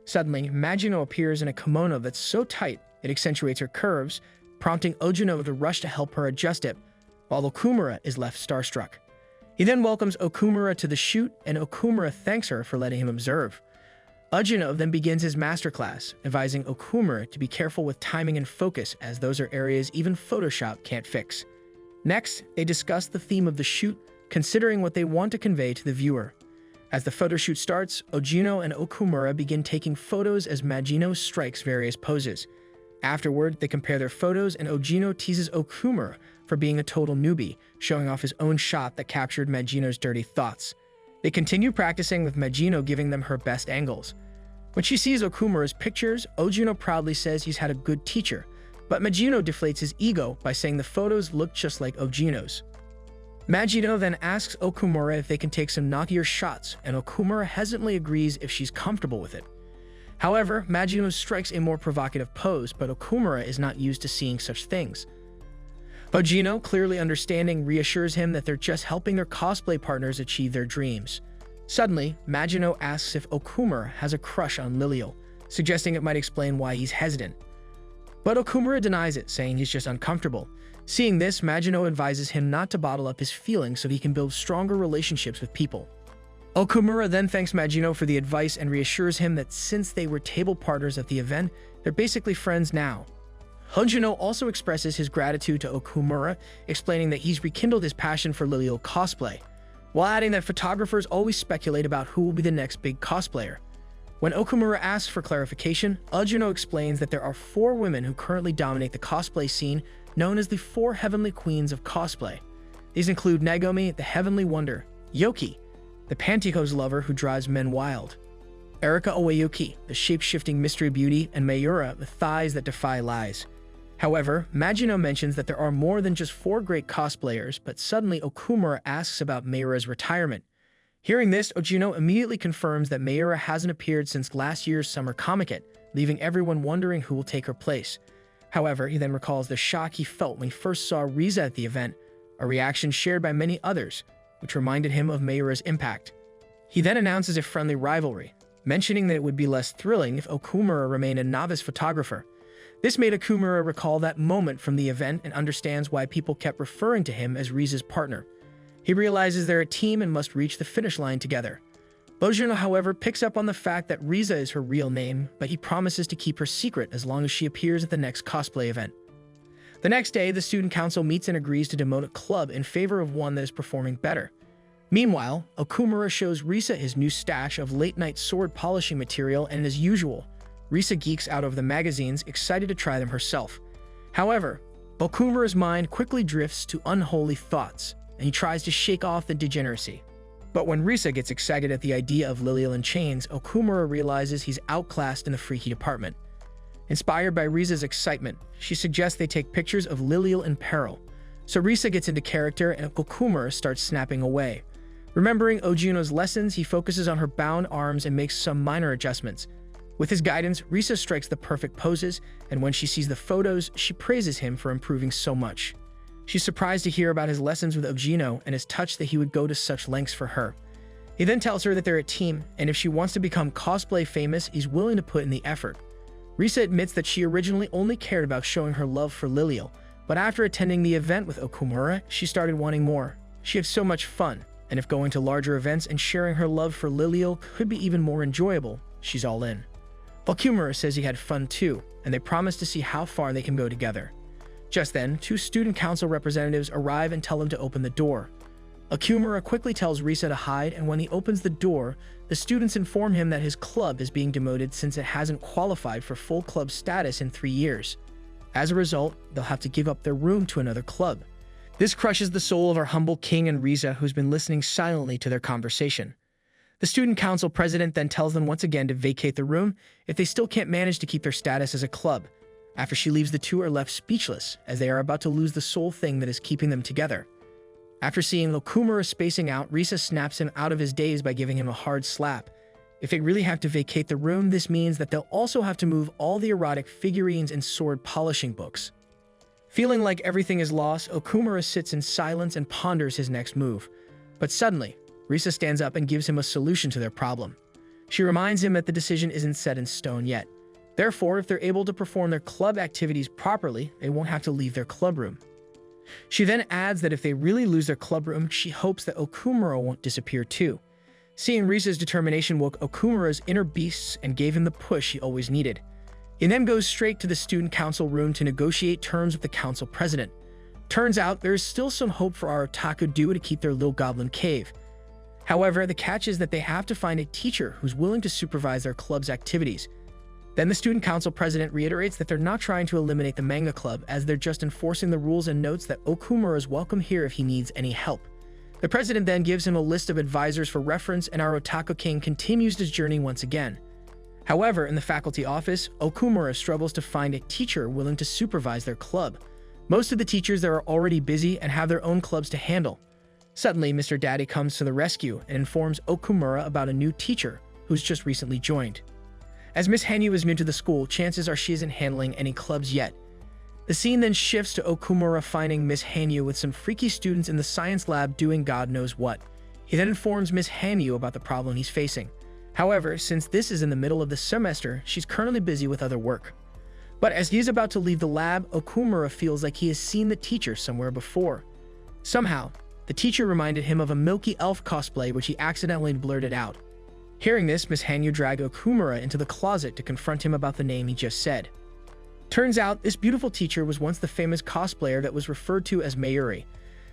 Suddenly, Magino appears in a kimono that's so tight it accentuates her curves, prompting Ojuno to rush to help her adjust it, while Okumura is left starstruck. He then welcomes Okumura to the shoot, and Okumura thanks her for letting him observe. Ojuno then begins his masterclass, advising Okumura to be careful with timing and focus, as those are areas even Photoshop can't fix. Next, they discuss the theme of the shoot, considering what they want to convey to the viewer. As the photo shoot starts, Ojuno and Okumura begin taking photos as Magino strikes various poses. Afterward, they compare their photos, and Ojuno teases Okumura for being a total newbie, showing off his own shot that captured Magino's dirty thoughts. They continue practicing, with Magino giving them her best angles. When she sees Okumura's pictures, Ojuno proudly says he's had a good teacher, but Magino deflates his ego by saying the photos look just like Ojuno's. Magino then asks Okumura if they can take some knockier shots, and Okumura hesitantly agrees if she's comfortable with it. However, Magino strikes a more provocative pose, but Okumura is not used to seeing such things. Magino, clearly understanding, reassures him that they're just helping their cosplay partners achieve their dreams. Suddenly, Magino asks if Okumura has a crush on Lilial, suggesting it might explain why he's hesitant. But Okumura denies it, saying he's just uncomfortable. Seeing this, Magino advises him not to bottle up his feelings so he can build stronger relationships with people. Okumura then thanks Magino for the advice and reassures him that since they were table partners at the event, they're basically friends now. Magino also expresses his gratitude to Okumura, explaining that he's rekindled his passion for Lilial cosplay, while adding that photographers always speculate about who will be the next big cosplayer. When Okumura asks for clarification, Magino explains that there are 4 women who currently dominate the cosplay scene, known as the 4 Heavenly Queens of cosplay. These include Nagomi, the Heavenly Wonder, Yoki, the pantyhose lover who drives men wild, Erika Owayuki, the shape-shifting mystery beauty, and Mayura, the thighs that defy lies. However, Magino mentions that there are more than just 4 great cosplayers, but suddenly Okumura asks about Mayura's retirement. Hearing this, Magino immediately confirms that Mayura hasn't appeared since last year's Summer Comiket, leaving everyone wondering who will take her place. However, he then recalls the shock he felt when he first saw Riza at the event, a reaction shared by many others, which reminded him of Mayura's impact. He then announces a friendly rivalry, mentioning that it would be less thrilling if Okumura remained a novice photographer. This made Okumura recall that moment from the event and understands why people kept referring to him as Riza's partner. He realizes they're a team and must reach the finish line together. Magino, however, picks up on the fact that Riza is her real name, but he promises to keep her secret as long as she appears at the next cosplay event. The next day, the student council meets and agrees to demote a club in favor of one that is performing better. Meanwhile, Okumura shows Risa his new stash of late-night sword polishing material, and as usual, Risa geeks out over the magazines, excited to try them herself. However, Okumura's mind quickly drifts to unholy thoughts, and he tries to shake off the degeneracy. But when Risa gets excited at the idea of Lilial in chains, Okumura realizes he's outclassed in the freaky department. Inspired by Risa's excitement, she suggests they take pictures of Lilial in peril. So Risa gets into character and Okumura starts snapping away. Remembering Ogino's lessons, he focuses on her bound arms and makes some minor adjustments. With his guidance, Risa strikes the perfect poses, and when she sees the photos, she praises him for improving so much. She's surprised to hear about his lessons with Ogino and is touched that he would go to such lengths for her. He then tells her that they're a team, and if she wants to become cosplay famous, he's willing to put in the effort. Risa admits that she originally only cared about showing her love for Lilial, but after attending the event with Okumura, she started wanting more. She had so much fun, and if going to larger events and sharing her love for Lilial could be even more enjoyable, she's all in. Okumura says he had fun too, and they promise to see how far they can go together. Just then, 2 student council representatives arrive and tell him to open the door. Okumura quickly tells Risa to hide, and when he opens the door, the students inform him that his club is being demoted since it hasn't qualified for full club status in 3 years. As a result, they'll have to give up their room to another club. This crushes the soul of our humble king and Risa, who's been listening silently to their conversation. The student council president then tells them once again to vacate the room if they still can't manage to keep their status as a club. After she leaves, the 2 are left speechless, as they are about to lose the sole thing that is keeping them together. After seeing Okumura spacing out, Risa snaps him out of his daze by giving him a hard slap. If they really have to vacate the room, this means that they'll also have to move all the erotic figurines and sword polishing books. Feeling like everything is lost, Okumura sits in silence and ponders his next move. But suddenly, Risa stands up and gives him a solution to their problem. She reminds him that the decision isn't set in stone yet. Therefore, if they're able to perform their club activities properly, they won't have to leave their club room. She then adds that if they really lose their club room, she hopes that Okumura won't disappear too. Seeing Risa's determination woke Okumura's inner beasts and gave him the push he always needed. He then goes straight to the student council room to negotiate terms with the council president. Turns out there is still some hope for our Otaku duo to keep their little goblin cave. However, the catch is that they have to find a teacher who's willing to supervise their club's activities. Then the student council president reiterates that they're not trying to eliminate the manga club, as they're just enforcing the rules, and notes that Okumura is welcome here if he needs any help. The president then gives him a list of advisors for reference, and our Otaku king continues his journey once again. However, in the faculty office, Okumura struggles to find a teacher willing to supervise their club. Most of the teachers there are already busy and have their own clubs to handle. Suddenly, Mr. Daddy comes to the rescue and informs Okumura about a new teacher who's just recently joined. As Miss Hanyu is new to the school, chances are she isn't handling any clubs yet. The scene then shifts to Okumura finding Miss Hanyu with some freaky students in the science lab doing God knows what. He then informs Miss Hanyu about the problem he's facing. However, since this is in the middle of the semester, she's currently busy with other work. But as he's about to leave the lab, Okumura feels like he has seen the teacher somewhere before. Somehow, the teacher reminded him of a Milky Elf cosplay which he accidentally blurted out. Hearing this, Miss Hanyu dragged Okumura into the closet to confront him about the name he just said. Turns out, this beautiful teacher was once the famous cosplayer that was referred to as Mayuri.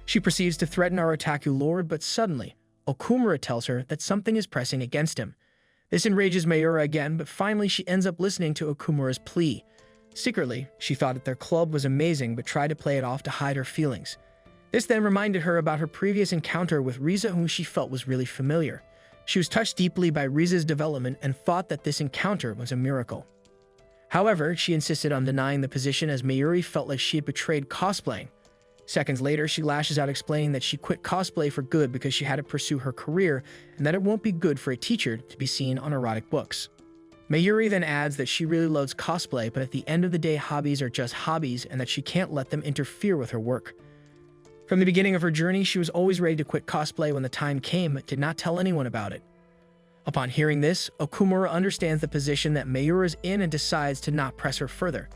She proceeds to threaten our Otaku lord, but suddenly, Okumura tells her that something is pressing against him. This enrages Mayuri again, but finally she ends up listening to Okumura's plea. Secretly, she thought that their club was amazing but tried to play it off to hide her feelings. This then reminded her about her previous encounter with Riza, whom she felt was really familiar. She was touched deeply by Riza's development and thought that this encounter was a miracle. However, she insisted on denying the position as Mayuri felt like she had betrayed cosplaying. Seconds later, she lashes out explaining that she quit cosplay for good because she had to pursue her career and that it won't be good for a teacher to be seen on erotic books. Mayuri then adds that she really loves cosplay, but at the end of the day, hobbies are just hobbies and that she can't let them interfere with her work. From the beginning of her journey, she was always ready to quit cosplay when the time came, but did not tell anyone about it. Upon hearing this, Okumura understands the position that Mayuri is in and decides to not press her further.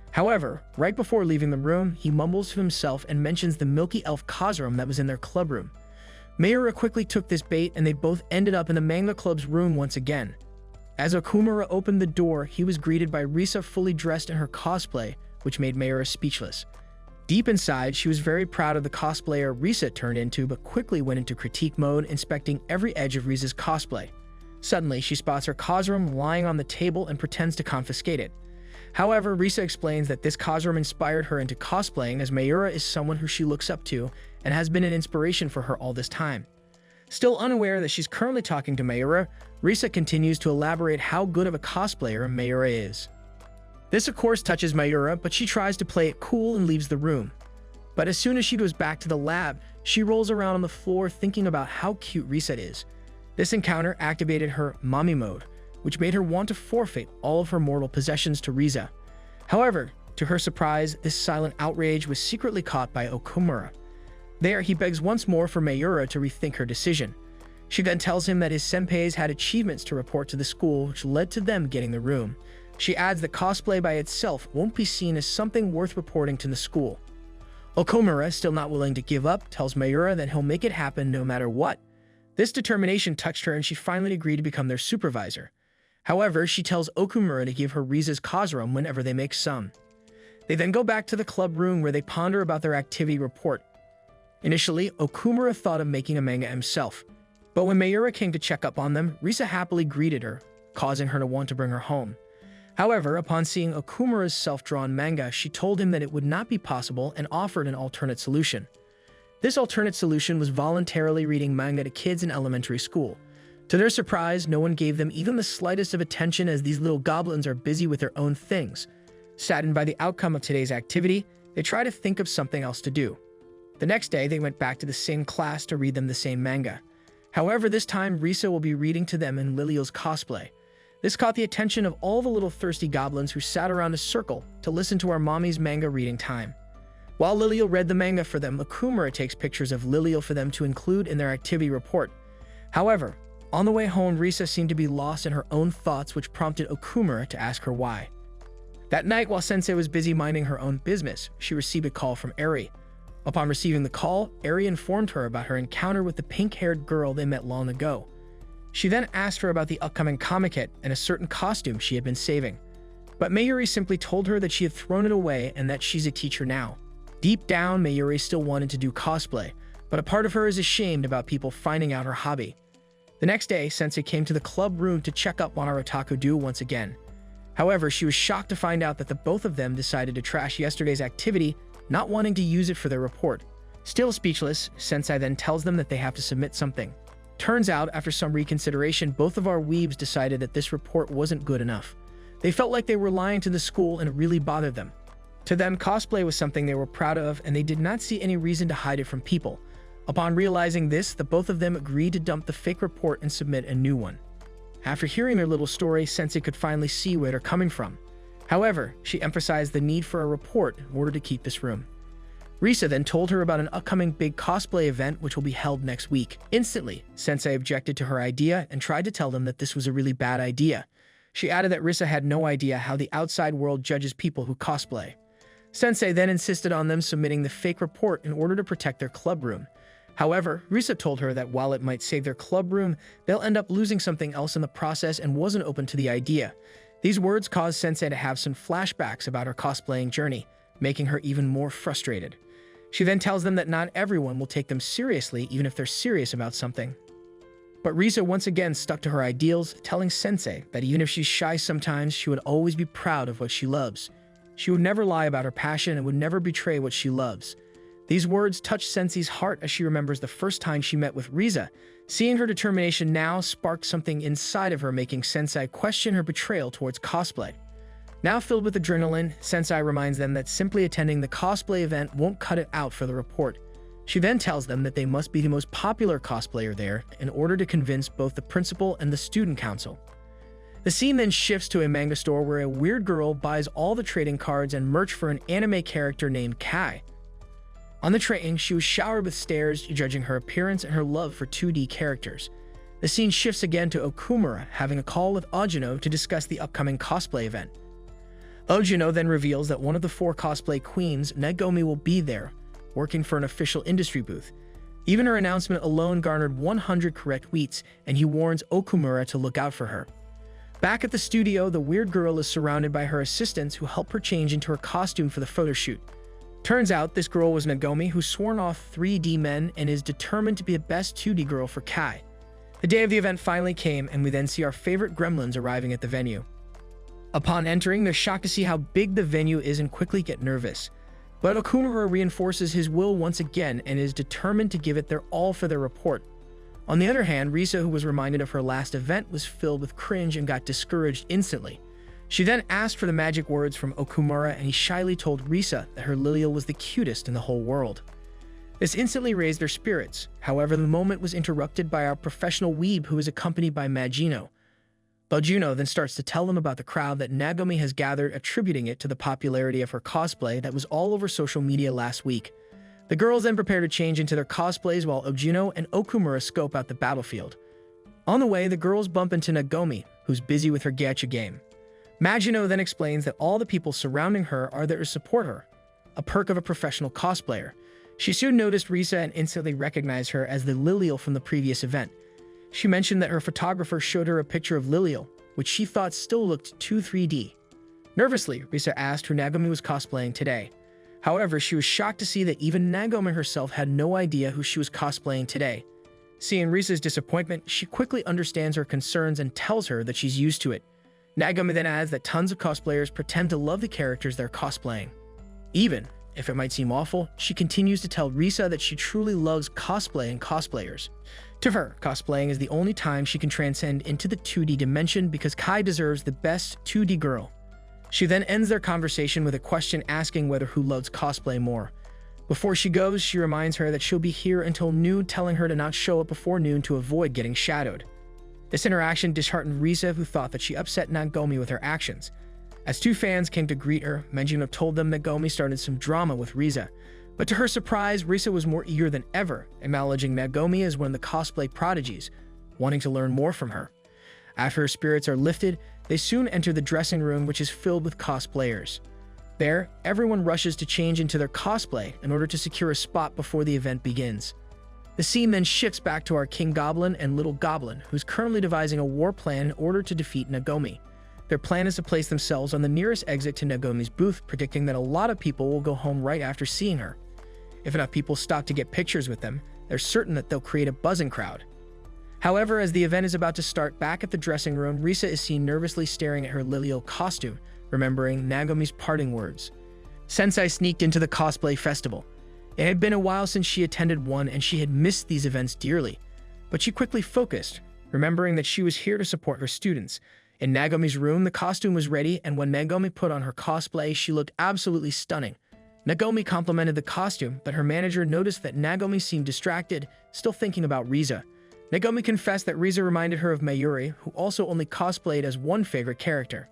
However, right before leaving the room, he mumbles to himself and mentions the Milky Elf Kazurum that was in their club room. Mayuri quickly took this bait and they both ended up in the manga club's room once again. As Okumura opened the door, he was greeted by Risa fully dressed in her cosplay, which made Mayuri speechless. Deep inside, she was very proud of the cosplayer Risa turned into, but quickly went into critique mode, inspecting every edge of Risa's cosplay. Suddenly, she spots her Kazurum lying on the table and pretends to confiscate it. However, Risa explains that this Kazurum inspired her into cosplaying, as Mayuri is someone who she looks up to and has been an inspiration for her all this time. Still unaware that she's currently talking to Mayuri, Risa continues to elaborate how good of a cosplayer Mayuri is. This of course touches Mayuri, but she tries to play it cool and leaves the room. But as soon as she goes back to the lab, she rolls around on the floor thinking about how cute Risa is. This encounter activated her mommy mode, which made her want to forfeit all of her mortal possessions to Riza. However, to her surprise, this silent outrage was secretly caught by Okumura. There, he begs once more for Mayuri to rethink her decision. She then tells him that his senpais had achievements to report to the school, which led to them getting the room. She adds that cosplay by itself won't be seen as something worth reporting to the school. Okumura, still not willing to give up, tells Mayuri that he'll make it happen no matter what. This determination touched her and she finally agreed to become their supervisor. However, she tells Okumura to give her Riza's Kazurum whenever they make some. They then go back to the club room where they ponder about their activity report. Initially, Okumura thought of making a manga himself, but when Mayuri came to check up on them, Risa happily greeted her, causing her to want to bring her home. However, upon seeing Okumura's self-drawn manga, she told him that it would not be possible and offered an alternate solution. This alternate solution was voluntarily reading manga to kids in elementary school. To their surprise, no one gave them even the slightest of attention, as these little goblins are busy with their own things. Saddened by the outcome of today's activity, they try to think of something else to do. The next day, they went back to the same class to read them the same manga. However, this time, Risa will be reading to them in Liliel's cosplay. This caught the attention of all the little thirsty goblins who sat around a circle to listen to our mommy's manga reading time. While Liliel read the manga for them, Okumura takes pictures of Liliel for them to include in their activity report. However, on the way home, Risa seemed to be lost in her own thoughts, which prompted Okumura to ask her why. That night, while Sensei was busy minding her own business, she received a call from Eri. Upon receiving the call, Eri informed her about her encounter with the pink-haired girl they met long ago. She then asked her about the upcoming comic hit and a certain costume she had been saving. But Mayuri simply told her that she had thrown it away and that she's a teacher now. Deep down, Mayuri still wanted to do cosplay, but a part of her is ashamed about people finding out her hobby. The next day, Sensei came to the club room to check up on our Otaku duo once again. However, she was shocked to find out that the both of them decided to trash yesterday's activity, not wanting to use it for their report. Still speechless, Sensei then tells them that they have to submit something. Turns out, after some reconsideration, both of our weebs decided that this report wasn't good enough. They felt like they were lying to the school and it really bothered them. To them, cosplay was something they were proud of and they did not see any reason to hide it from people. Upon realizing this, the both of them agreed to dump the fake report and submit a new one. After hearing their little story, Sensei could finally see where they're coming from. However, she emphasized the need for a report in order to keep this room. Risa then told her about an upcoming big cosplay event which will be held next week. Instantly, Sensei objected to her idea and tried to tell them that this was a really bad idea. She added that Risa had no idea how the outside world judges people who cosplay. Sensei then insisted on them submitting the fake report in order to protect their club room. However, Risa told her that while it might save their club room, they'll end up losing something else in the process and wasn't open to the idea. These words caused Sensei to have some flashbacks about her cosplaying journey, making her even more frustrated. She then tells them that not everyone will take them seriously even if they're serious about something. But Risa once again stuck to her ideals, telling Sensei that even if she's shy sometimes, she would always be proud of what she loves. She would never lie about her passion and would never betray what she loves. These words touch Sensei's heart as she remembers the first time she met with Risa. Seeing her determination now sparked something inside of her, making Sensei question her betrayal towards cosplay. Now filled with adrenaline, Sensei reminds them that simply attending the cosplay event won't cut it out for the report. She then tells them that they must be the most popular cosplayer there in order to convince both the principal and the student council. The scene then shifts to a manga store where a weird girl buys all the trading cards and merch for an anime character named Kai. On the train, she was showered with stares, judging her appearance and her love for 2D characters. The scene shifts again to Okumura having a call with Ojuno to discuss the upcoming cosplay event. Ojuno then reveals that one of the 4 cosplay queens, Nagomi, will be there, working for an official industry booth. Even her announcement alone garnered 100 correct tweets, and he warns Okumura to look out for her. Back at the studio, the weird girl is surrounded by her assistants who help her change into her costume for the photo shoot. Turns out this girl was Nagomi, who's sworn off 3D men and is determined to be the best 2D girl for Kai. The day of the event finally came, and we then see our favorite gremlins arriving at the venue. Upon entering, they're shocked to see how big the venue is and quickly get nervous. But Okumura reinforces his will once again and is determined to give it their all for their report. On the other hand, Risa, who was reminded of her last event, was filled with cringe and got discouraged instantly. She then asked for the magic words from Okumura, and he shyly told Risa that her Lilial was the cutest in the whole world. This instantly raised their spirits. However, the moment was interrupted by our professional weeb, who is accompanied by Magino. Ojuno then starts to tell them about the crowd that Nagomi has gathered, attributing it to the popularity of her cosplay that was all over social media last week. The girls then prepare to change into their cosplays while Ojuno and Okumura scope out the battlefield. On the way, the girls bump into Nagomi, who's busy with her gacha game. Magino then explains that all the people surrounding her are there to support her, a perk of a professional cosplayer. She soon noticed Risa and instantly recognized her as the Lilial from the previous event. She mentioned that her photographer showed her a picture of Lilial, which she thought still looked too 3D. Nervously, Risa asked who Nagomi was cosplaying today. However, she was shocked to see that even Nagomi herself had no idea who she was cosplaying today. Seeing Risa's disappointment, she quickly understands her concerns and tells her that she's used to it. Nagomi then adds that tons of cosplayers pretend to love the characters they're cosplaying. Even if it might seem awful, she continues to tell Risa that she truly loves cosplay and cosplayers. To her, cosplaying is the only time she can transcend into the 2D dimension because Kai deserves the best 2D girl. She then ends their conversation with a question asking whether who loves cosplay more. Before she goes, she reminds her that she'll be here until noon, telling her to not show up before noon to avoid getting shadowed. This interaction disheartened Risa, who thought that she upset Nagomi with her actions. As 2 fans came to greet her, Magino told them Nagomi started some drama with Risa. But to her surprise, Risa was more eager than ever, acknowledging Nagomi as one of the cosplay prodigies, wanting to learn more from her. After her spirits are lifted, they soon enter the dressing room, which is filled with cosplayers. There, everyone rushes to change into their cosplay in order to secure a spot before the event begins. The scene then shifts back to our King Goblin and Little Goblin, who's currently devising a war plan in order to defeat Nagomi. Their plan is to place themselves on the nearest exit to Nagomi's booth, predicting that a lot of people will go home right after seeing her. If enough people stop to get pictures with them, they're certain that they'll create a buzzing crowd. However, as the event is about to start, back at the dressing room, Risa is seen nervously staring at her Lilial costume, remembering Nagomi's parting words. Sensei sneaked into the cosplay festival. It had been a while since she attended one, and she had missed these events dearly. But she quickly focused, remembering that she was here to support her students. In Nagomi's room, the costume was ready, and when Nagomi put on her cosplay, she looked absolutely stunning. Nagomi complimented the costume, but her manager noticed that Nagomi seemed distracted, still thinking about Riza. Nagomi confessed that Riza reminded her of Mayuri, who also only cosplayed as one favorite character.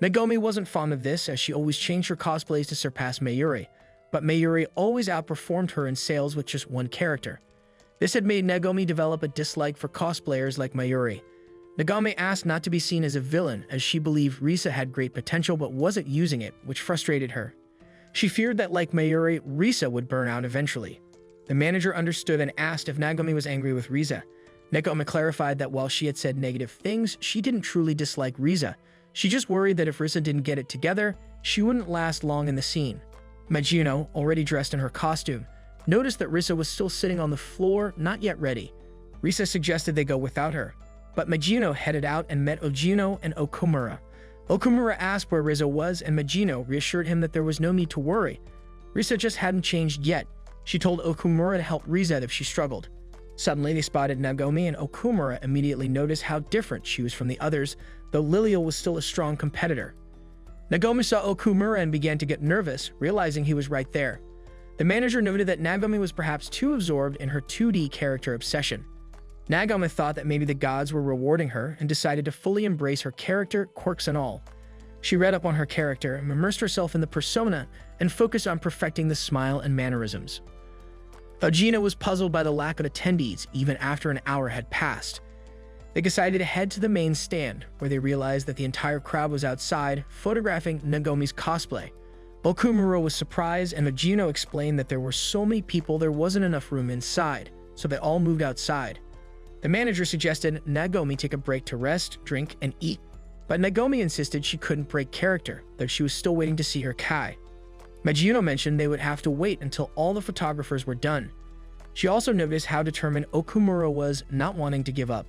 Nagomi wasn't fond of this, as she always changed her cosplays to surpass Mayuri, but Mayuri always outperformed her in sales with just one character. This had made Nagomi develop a dislike for cosplayers like Mayuri. Nagomi asked not to be seen as a villain, as she believed Risa had great potential but wasn't using it, which frustrated her. She feared that, like Mayuri, Risa would burn out eventually. The manager understood and asked if Nagomi was angry with Riza. Nagomi clarified that while she had said negative things, she didn't truly dislike Riza. She just worried that if Risa didn't get it together, she wouldn't last long in the scene. Magino, already dressed in her costume, noticed that Risa was still sitting on the floor, not yet ready. Risa suggested they go without her, but Magino headed out and met Ojino and Okumura. Okumura asked where Riza was, and Magino reassured him that there was no need to worry. Risa just hadn't changed yet. She told Okumura to help Riza if she struggled. Suddenly, they spotted Nagomi, and Okumura immediately noticed how different she was from the others, though Lilial was still a strong competitor. Nagomi saw Okumura and began to get nervous, realizing he was right there. The manager noted that Nagomi was perhaps too absorbed in her 2D character obsession. Nagomi thought that maybe the gods were rewarding her and decided to fully embrace her character, quirks and all. She read up on her character, immersed herself in the persona, and focused on perfecting the smile and mannerisms. Ojino was puzzled by the lack of attendees even after an hour had passed. They decided to head to the main stand, where they realized that the entire crowd was outside, photographing Nagomi's cosplay. Okumura was surprised, and Ojino explained that there were so many people there wasn't enough room inside, so they all moved outside. The manager suggested Nagomi take a break to rest, drink, and eat, but Nagomi insisted she couldn't break character, though she was still waiting to see her Kai. Magino mentioned they would have to wait until all the photographers were done. She also noticed how determined Okumura was, not wanting to give up.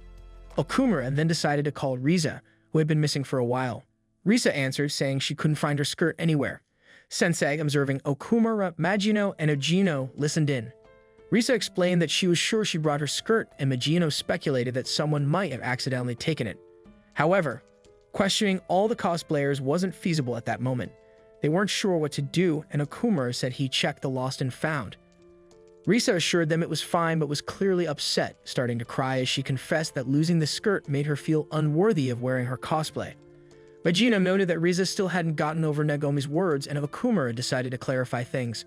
Okumura then decided to call Riza, who had been missing for a while. Riza answered, saying she couldn't find her skirt anywhere. Sensei, observing Okumura, Magino, and Ojino, listened in. Riza explained that she was sure she brought her skirt, and Magino speculated that someone might have accidentally taken it. However, questioning all the cosplayers wasn't feasible at that moment. They weren't sure what to do, and Okumura said he checked the lost and found. Risa assured them it was fine, but was clearly upset, starting to cry as she confessed that losing the skirt made her feel unworthy of wearing her cosplay. Magino noted that Risa still hadn't gotten over Nagomi's words, and Okumura decided to clarify things.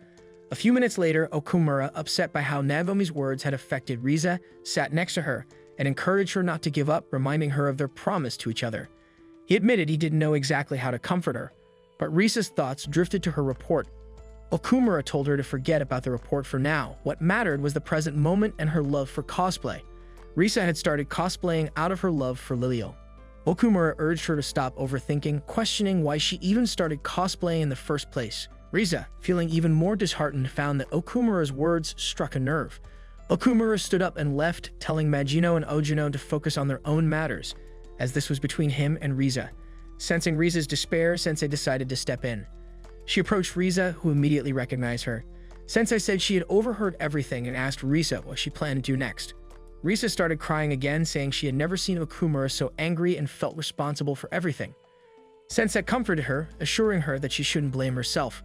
A few minutes later, Okumura, upset by how Nagomi's words had affected Riza, sat next to her and encouraged her not to give up, reminding her of their promise to each other. He admitted he didn't know exactly how to comfort her, but Riza's thoughts drifted to her report. Okumura told her to forget about the report for now. What mattered was the present moment and her love for cosplay. Riza had started cosplaying out of her love for Lilial. Okumura urged her to stop overthinking, questioning why she even started cosplaying in the first place. Riza, feeling even more disheartened, found that Okumura's words struck a nerve. Okumura stood up and left, telling Magino and Ojino to focus on their own matters, as this was between him and Riza. Sensing Riza's despair, Sensei decided to step in. She approached Riza, who immediately recognized her. Sensei said she had overheard everything and asked Riza what she planned to do next. Riza started crying again, saying she had never seen Okumura so angry and felt responsible for everything. Sensei comforted her, assuring her that she shouldn't blame herself.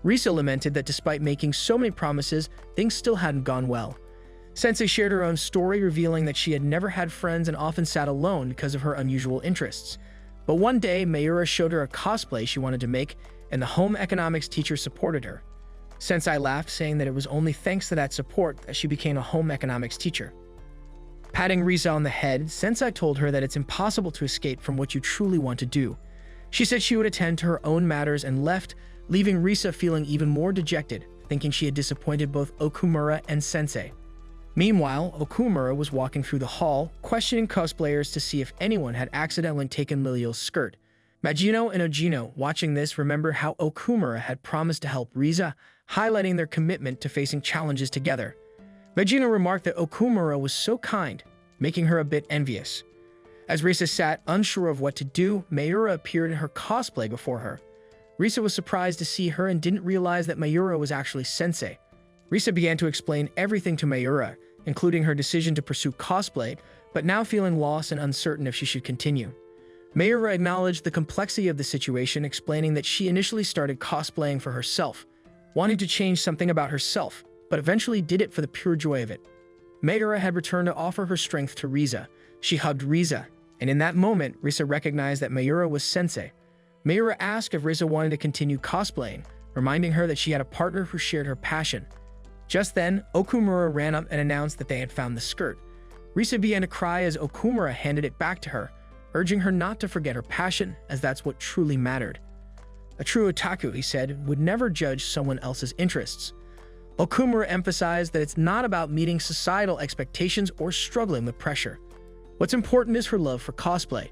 Riza lamented that despite making so many promises, things still hadn't gone well. Sensei shared her own story, revealing that she had never had friends and often sat alone because of her unusual interests. But one day, Mayura showed her a cosplay she wanted to make, and the home economics teacher supported her. Sensei laughed, saying that it was only thanks to that support that she became a home economics teacher. Patting Riza on the head, Sensei told her that it's impossible to escape from what you truly want to do. She said she would attend to her own matters and left, leaving Riza feeling even more dejected, thinking she had disappointed both Okumura and Sensei. Meanwhile, Okumura was walking through the hall, questioning cosplayers to see if anyone had accidentally taken Lilial's skirt. Magino and Ojino, watching this, remember how Okumura had promised to help Riza, highlighting their commitment to facing challenges together. Magino remarked that Okumura was so kind, making her a bit envious. As Riza sat unsure of what to do, Mayura appeared in her cosplay before her. Riza was surprised to see her and didn't realize that Mayura was actually Sensei. Riza began to explain everything to Mayura, including her decision to pursue cosplay, but now feeling lost and uncertain if she should continue. Mayura acknowledged the complexity of the situation, explaining that she initially started cosplaying for herself. wanting to change something about herself, but eventually did it for the pure joy of it. Mayura had returned to offer her strength to Riza. She hugged Riza, and in that moment, Riza recognized that Mayura was sensei. Mayura asked if Riza wanted to continue cosplaying, reminding her that she had a partner who shared her passion. Just then, Okumura ran up and announced that they had found the skirt. Riza began to cry as Okumura handed it back to her, urging her not to forget her passion, as that's what truly mattered. A true otaku, he said, would never judge someone else's interests. Okumura emphasized that it's not about meeting societal expectations or struggling with pressure. What's important is her love for cosplay.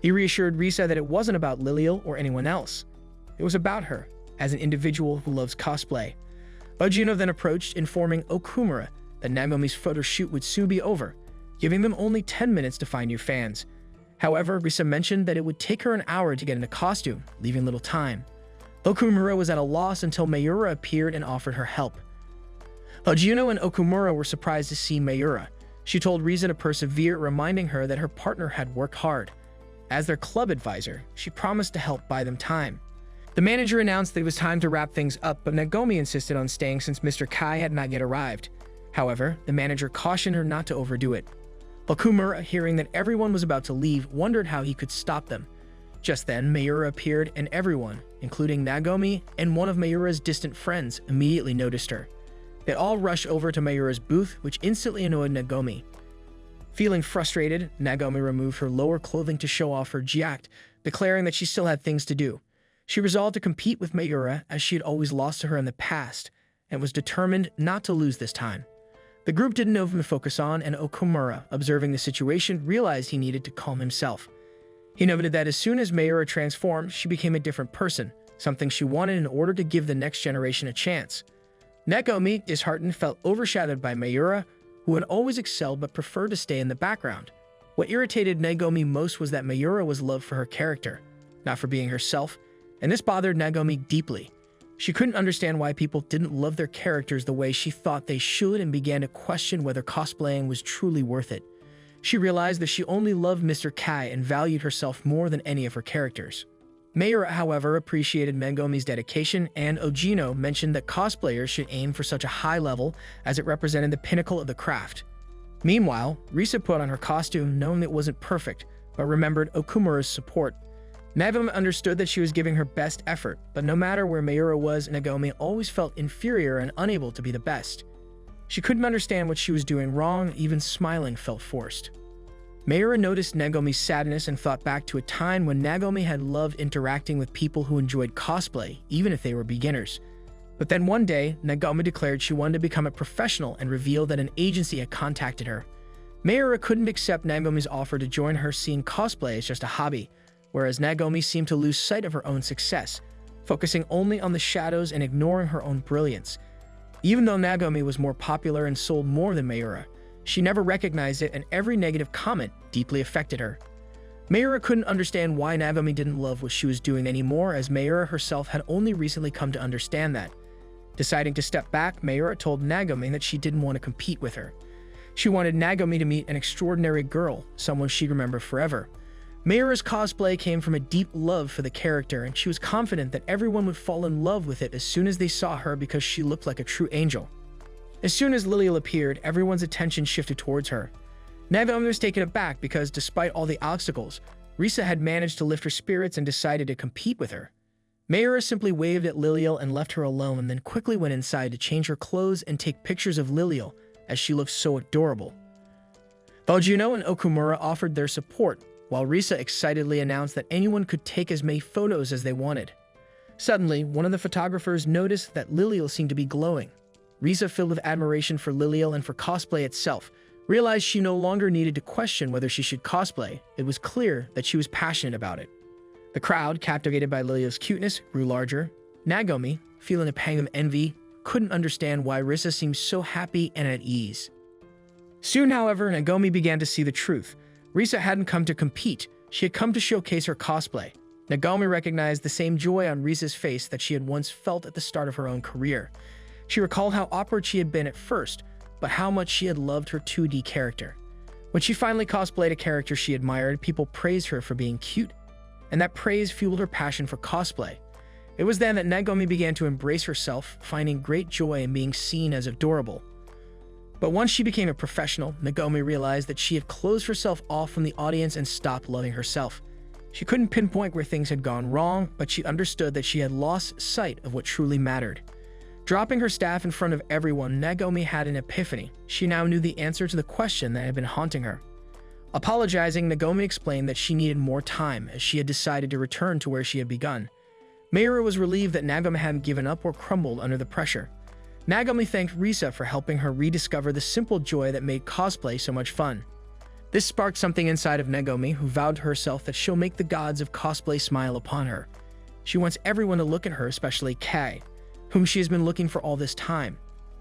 He reassured Riza that it wasn't about Lilial or anyone else. It was about her, as an individual who loves cosplay. Ojino then approached, informing Okumura that Nagomi's photo shoot would soon be over, giving them only 10 minutes to find new fans. However, Riza mentioned that it would take her an hour to get into costume, leaving little time. Okumura was at a loss until Mayura appeared and offered her help. Ojino and Okumura were surprised to see Mayura. She told Riza to persevere, reminding her that her partner had worked hard. As their club advisor, she promised to help buy them time. The manager announced that it was time to wrap things up, but Nagomi insisted on staying since Mr. Kai had not yet arrived. However, the manager cautioned her not to overdo it. Okumura, hearing that everyone was about to leave, wondered how he could stop them. Just then, Mayura appeared, and everyone, including Nagomi and one of Mayura's distant friends, immediately noticed her. They all rushed over to Mayura's booth, which instantly annoyed Nagomi. Feeling frustrated, Nagomi removed her lower clothing to show off her jiaked, declaring that she still had things to do. She resolved to compete with Mayura, as she had always lost to her in the past, and was determined not to lose this time. The group didn't know whom to focus on, and Okumura, observing the situation, realized he needed to calm himself. He noted that as soon as Mayura transformed, she became a different person, something she wanted in order to give the next generation a chance. Nagomi, disheartened, felt overshadowed by Mayura, who had always excelled but preferred to stay in the background. What irritated Nagomi most was that Mayura was loved for her character, not for being herself, and this bothered Nagomi deeply. She couldn't understand why people didn't love their characters the way she thought they should and began to question whether cosplaying was truly worth it. She realized that she only loved Mr. Kai and valued herself more than any of her characters. Mayura, however, appreciated Nagomi's dedication, and Ojino mentioned that cosplayers should aim for such a high level as it represented the pinnacle of the craft. Meanwhile, Riza put on her costume knowing it wasn't perfect, but remembered Okumura's support. Nagomi understood that she was giving her best effort, but no matter where Mayura was, Nagomi always felt inferior and unable to be the best. She couldn't understand what she was doing wrong, even smiling felt forced. Mayura noticed Nagomi's sadness and thought back to a time when Nagomi had loved interacting with people who enjoyed cosplay, even if they were beginners. But then one day, Nagomi declared she wanted to become a professional and revealed that an agency had contacted her. Mayura couldn't accept Nagomi's offer to join her, seeing cosplay as just a hobby, whereas Nagomi seemed to lose sight of her own success, focusing only on the shadows and ignoring her own brilliance. Even though Nagomi was more popular and sold more than Mayura, she never recognized it, and every negative comment deeply affected her. Mayura couldn't understand why Nagomi didn't love what she was doing anymore, as Mayura herself had only recently come to understand that. Deciding to step back, Mayura told Nagomi that she didn't want to compete with her. She wanted Nagomi to meet an extraordinary girl, someone she'd remember forever. Mayura's cosplay came from a deep love for the character, and she was confident that everyone would fall in love with it as soon as they saw her because she looked like a true angel. As soon as Lilial appeared, everyone's attention shifted towards her. Nagomi was taken aback because, despite all the obstacles, Riza had managed to lift her spirits and decided to compete with her. Mayura simply waved at Lilial and left her alone, and then quickly went inside to change her clothes and take pictures of Lilial, as she looked so adorable. Ojino and Okumura offered their support, while Riza excitedly announced that anyone could take as many photos as they wanted. Suddenly, one of the photographers noticed that Lilial seemed to be glowing. Riza, filled with admiration for Lilial and for cosplay itself, realized she no longer needed to question whether she should cosplay. It was clear that she was passionate about it. The crowd, captivated by Lilial's cuteness, grew larger. Nagomi, feeling a pang of envy, couldn't understand why Riza seemed so happy and at ease. Soon, however, Nagomi began to see the truth. Riza hadn't come to compete, she had come to showcase her cosplay. Nagomi recognized the same joy on Riza's face that she had once felt at the start of her own career. She recalled how awkward she had been at first, but how much she had loved her 2D character. When she finally cosplayed a character she admired, people praised her for being cute, and that praise fueled her passion for cosplay. It was then that Nagomi began to embrace herself, finding great joy in being seen as adorable. But once she became a professional, Nagomi realized that she had closed herself off from the audience and stopped loving herself. She couldn't pinpoint where things had gone wrong, but she understood that she had lost sight of what truly mattered. Dropping her staff in front of everyone, Nagomi had an epiphany. She now knew the answer to the question that had been haunting her. Apologizing, Nagomi explained that she needed more time, as she had decided to return to where she had begun. Mayura was relieved that Nagomi hadn't given up or crumbled under the pressure. Nagomi thanked Risa for helping her rediscover the simple joy that made cosplay so much fun. This sparked something inside of Nagomi, who vowed to herself that she'll make the gods of cosplay smile upon her. She wants everyone to look at her, especially Kai, whom she has been looking for all this time.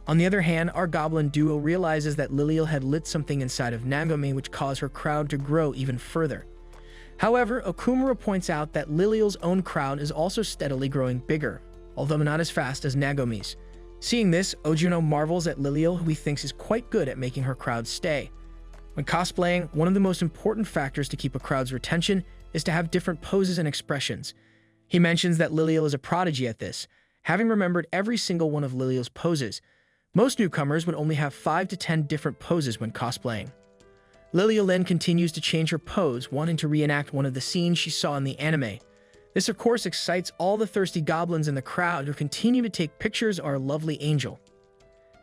On the other hand, our goblin duo realizes that Liliel had lit something inside of Nagomi, which caused her crowd to grow even further. However, Okumura points out that Liliel's own crowd is also steadily growing bigger, although not as fast as Nagomi's. Seeing this, Ojuno marvels at Liliel, who he thinks is quite good at making her crowd stay. When cosplaying, one of the most important factors to keep a crowd's retention is to have different poses and expressions. He mentions that Liliel is a prodigy at this, having remembered every single one of Liliel's poses. Most newcomers would only have 5 to 10 different poses when cosplaying. Liliel then continues to change her pose, wanting to reenact one of the scenes she saw in the anime. This, of course, excites all the thirsty goblins in the crowd who continue to take pictures of our lovely angel.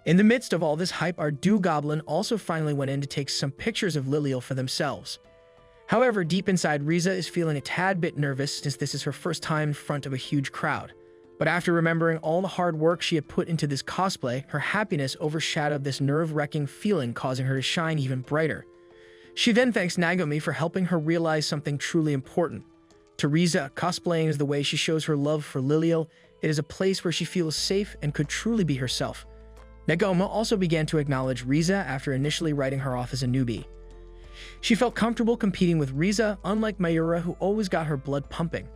In the midst of all this hype, our Dew Goblin also finally went in to take some pictures of Liliel for themselves. However, deep inside, Risa is feeling a tad bit nervous since this is her first time in front of a huge crowd. But after remembering all the hard work she had put into this cosplay, her happiness overshadowed this nerve-wracking feeling, causing her to shine even brighter. She then thanks Nagomi for helping her realize something truly important. To Risa, cosplaying is the way she shows her love for Liliel. It is a place where she feels safe and could truly be herself. Nagomi also began to acknowledge Risa after initially writing her off as a newbie. She felt comfortable competing with Risa, unlike Mayura, who always got her blood pumping.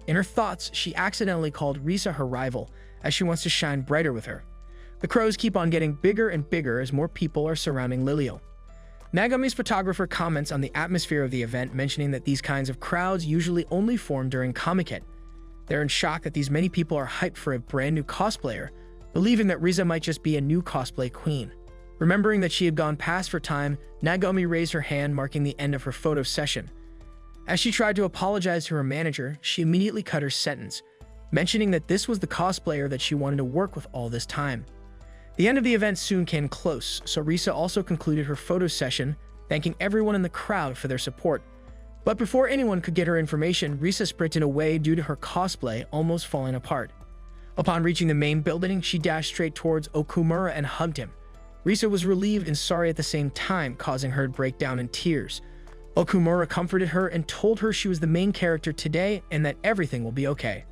In her thoughts, she accidentally called Risa her rival, as she wants to shine brighter with her. The crows keep on getting bigger and bigger as more people are surrounding Liliel. Nagomi's photographer comments on the atmosphere of the event, mentioning that these kinds of crowds usually only form during Comic-Con. They're in shock that these many people are hyped for a brand new cosplayer, believing that Risa might just be a new cosplay queen. Remembering that she had gone past her time, Nagomi raised her hand, marking the end of her photo session. As she tried to apologize to her manager, she immediately cut her sentence, mentioning that this was the cosplayer that she wanted to work with all this time. The end of the event soon came close, so Risa also concluded her photo session, thanking everyone in the crowd for their support. But before anyone could get her information, Risa sprinted away due to her cosplay almost falling apart. Upon reaching the main building, she dashed straight towards Okumura and hugged him. Risa was relieved and sorry at the same time, causing her to break down in tears. Okumura comforted her and told her she was the main character today and that everything will be okay.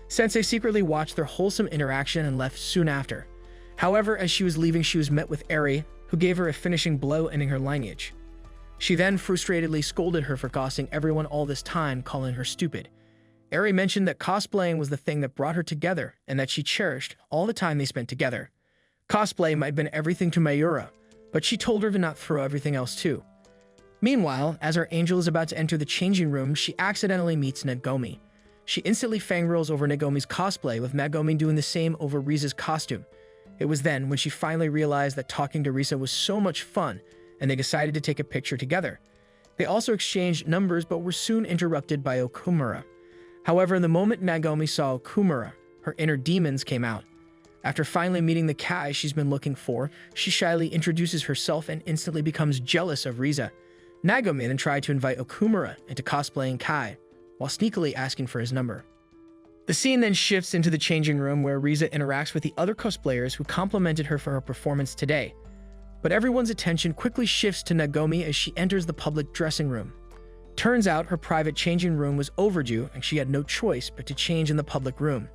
Sensei secretly watched their wholesome interaction and left soon after. However, as she was leaving, she was met with Eri, who gave her a finishing blow, ending her lineage. She then frustratedly scolded her for costing everyone all this time, calling her stupid. Eri mentioned that cosplaying was the thing that brought her together and that she cherished all the time they spent together. Cosplay might have been everything to Mayura, but she told her to not throw everything else too. Meanwhile, as our angel is about to enter the changing room, she accidentally meets Nagomi. She instantly fangirls over Nagomi's cosplay, with Nagomi doing the same over Risa's costume. It was then when she finally realized that talking to Risa was so much fun, and they decided to take a picture together. They also exchanged numbers, but were soon interrupted by Okumura. However, the moment Nagomi saw Okumura, her inner demons came out. After finally meeting the Kai she's been looking for, she shyly introduces herself and instantly becomes jealous of Risa. Nagomi then tried to invite Okumura into cosplaying Kai, while sneakily asking for his number. The scene then shifts into the changing room where Risa interacts with the other cosplayers who complimented her for her performance today. But everyone's attention quickly shifts to Nagomi as she enters the public dressing room. Turns out her private changing room was overdue and she had no choice but to change in the public room.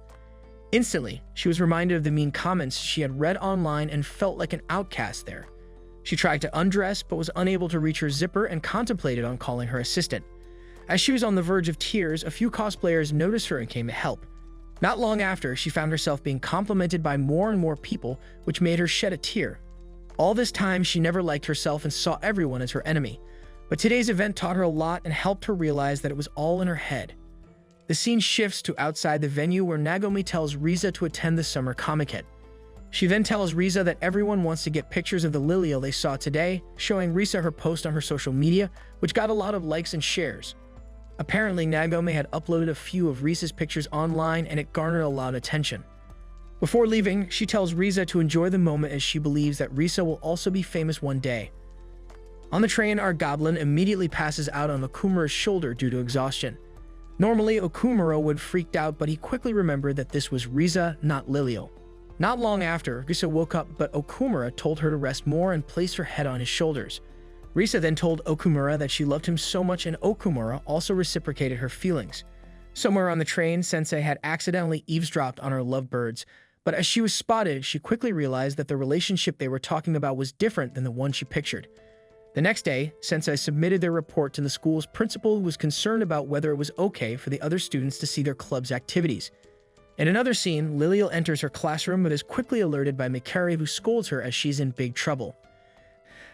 Instantly, she was reminded of the mean comments she had read online and felt like an outcast there. She tried to undress but was unable to reach her zipper and contemplated on calling her assistant. As she was on the verge of tears, a few cosplayers noticed her and came to help. Not long after, she found herself being complimented by more and more people, which made her shed a tear. All this time, she never liked herself and saw everyone as her enemy. But today's event taught her a lot and helped her realize that it was all in her head. The scene shifts to outside the venue where Nagomi tells Riza to attend the summer Comic-Con. She then tells Riza that everyone wants to get pictures of the Lilial they saw today, showing Riza her post on her social media, which got a lot of likes and shares. Apparently, Nagomi had uploaded a few of Riza's pictures online and it garnered a lot of attention. Before leaving, she tells Riza to enjoy the moment as she believes that Riza will also be famous one day. On the train, our goblin immediately passes out on Okumura's shoulder due to exhaustion. Normally, Okumura would freaked out, but he quickly remembered that this was Riza, not Lilial. Not long after, Riza woke up, but Okumura told her to rest more and place her head on his shoulders. Riza then told Okumura that she loved him so much, and Okumura also reciprocated her feelings. Somewhere on the train, Sensei had accidentally eavesdropped on her lovebirds, but as she was spotted, she quickly realized that the relationship they were talking about was different than the one she pictured. The next day, Sensei submitted their report to the school's principal, who was concerned about whether it was okay for the other students to see their club's activities. In another scene, Lilial enters her classroom but is quickly alerted by Mikari, who scolds her as she's in big trouble.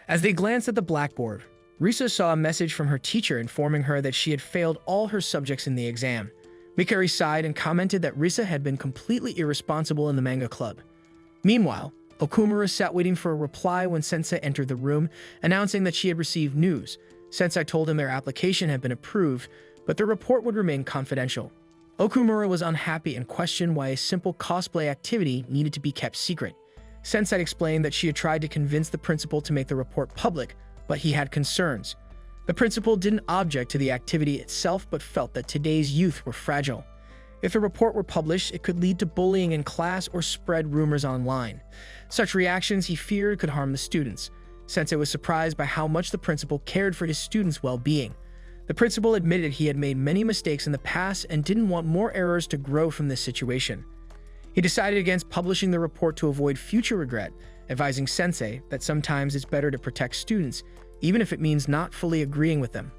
As they glanced at the blackboard, Riza saw a message from her teacher informing her that she had failed all her subjects in the exam. Mikari sighed and commented that Riza had been completely irresponsible in the manga club. Meanwhile, Okumura sat waiting for a reply when Sensei entered the room, announcing that she had received news. Sensei told him their application had been approved, but their report would remain confidential. Okumura was unhappy and questioned why a simple cosplay activity needed to be kept secret. Sensei explained that she had tried to convince the principal to make the report public, but he had concerns. The principal didn't object to the activity itself, but felt that today's youth were fragile. If the report were published, it could lead to bullying in class or spread rumors online. Such reactions, he feared, could harm the students. Sensei was surprised by how much the principal cared for his students' well-being. The principal admitted he had made many mistakes in the past and didn't want more errors to grow from this situation. He decided against publishing the report to avoid future regret, advising Sensei that sometimes it's better to protect students, even if it means not fully agreeing with them.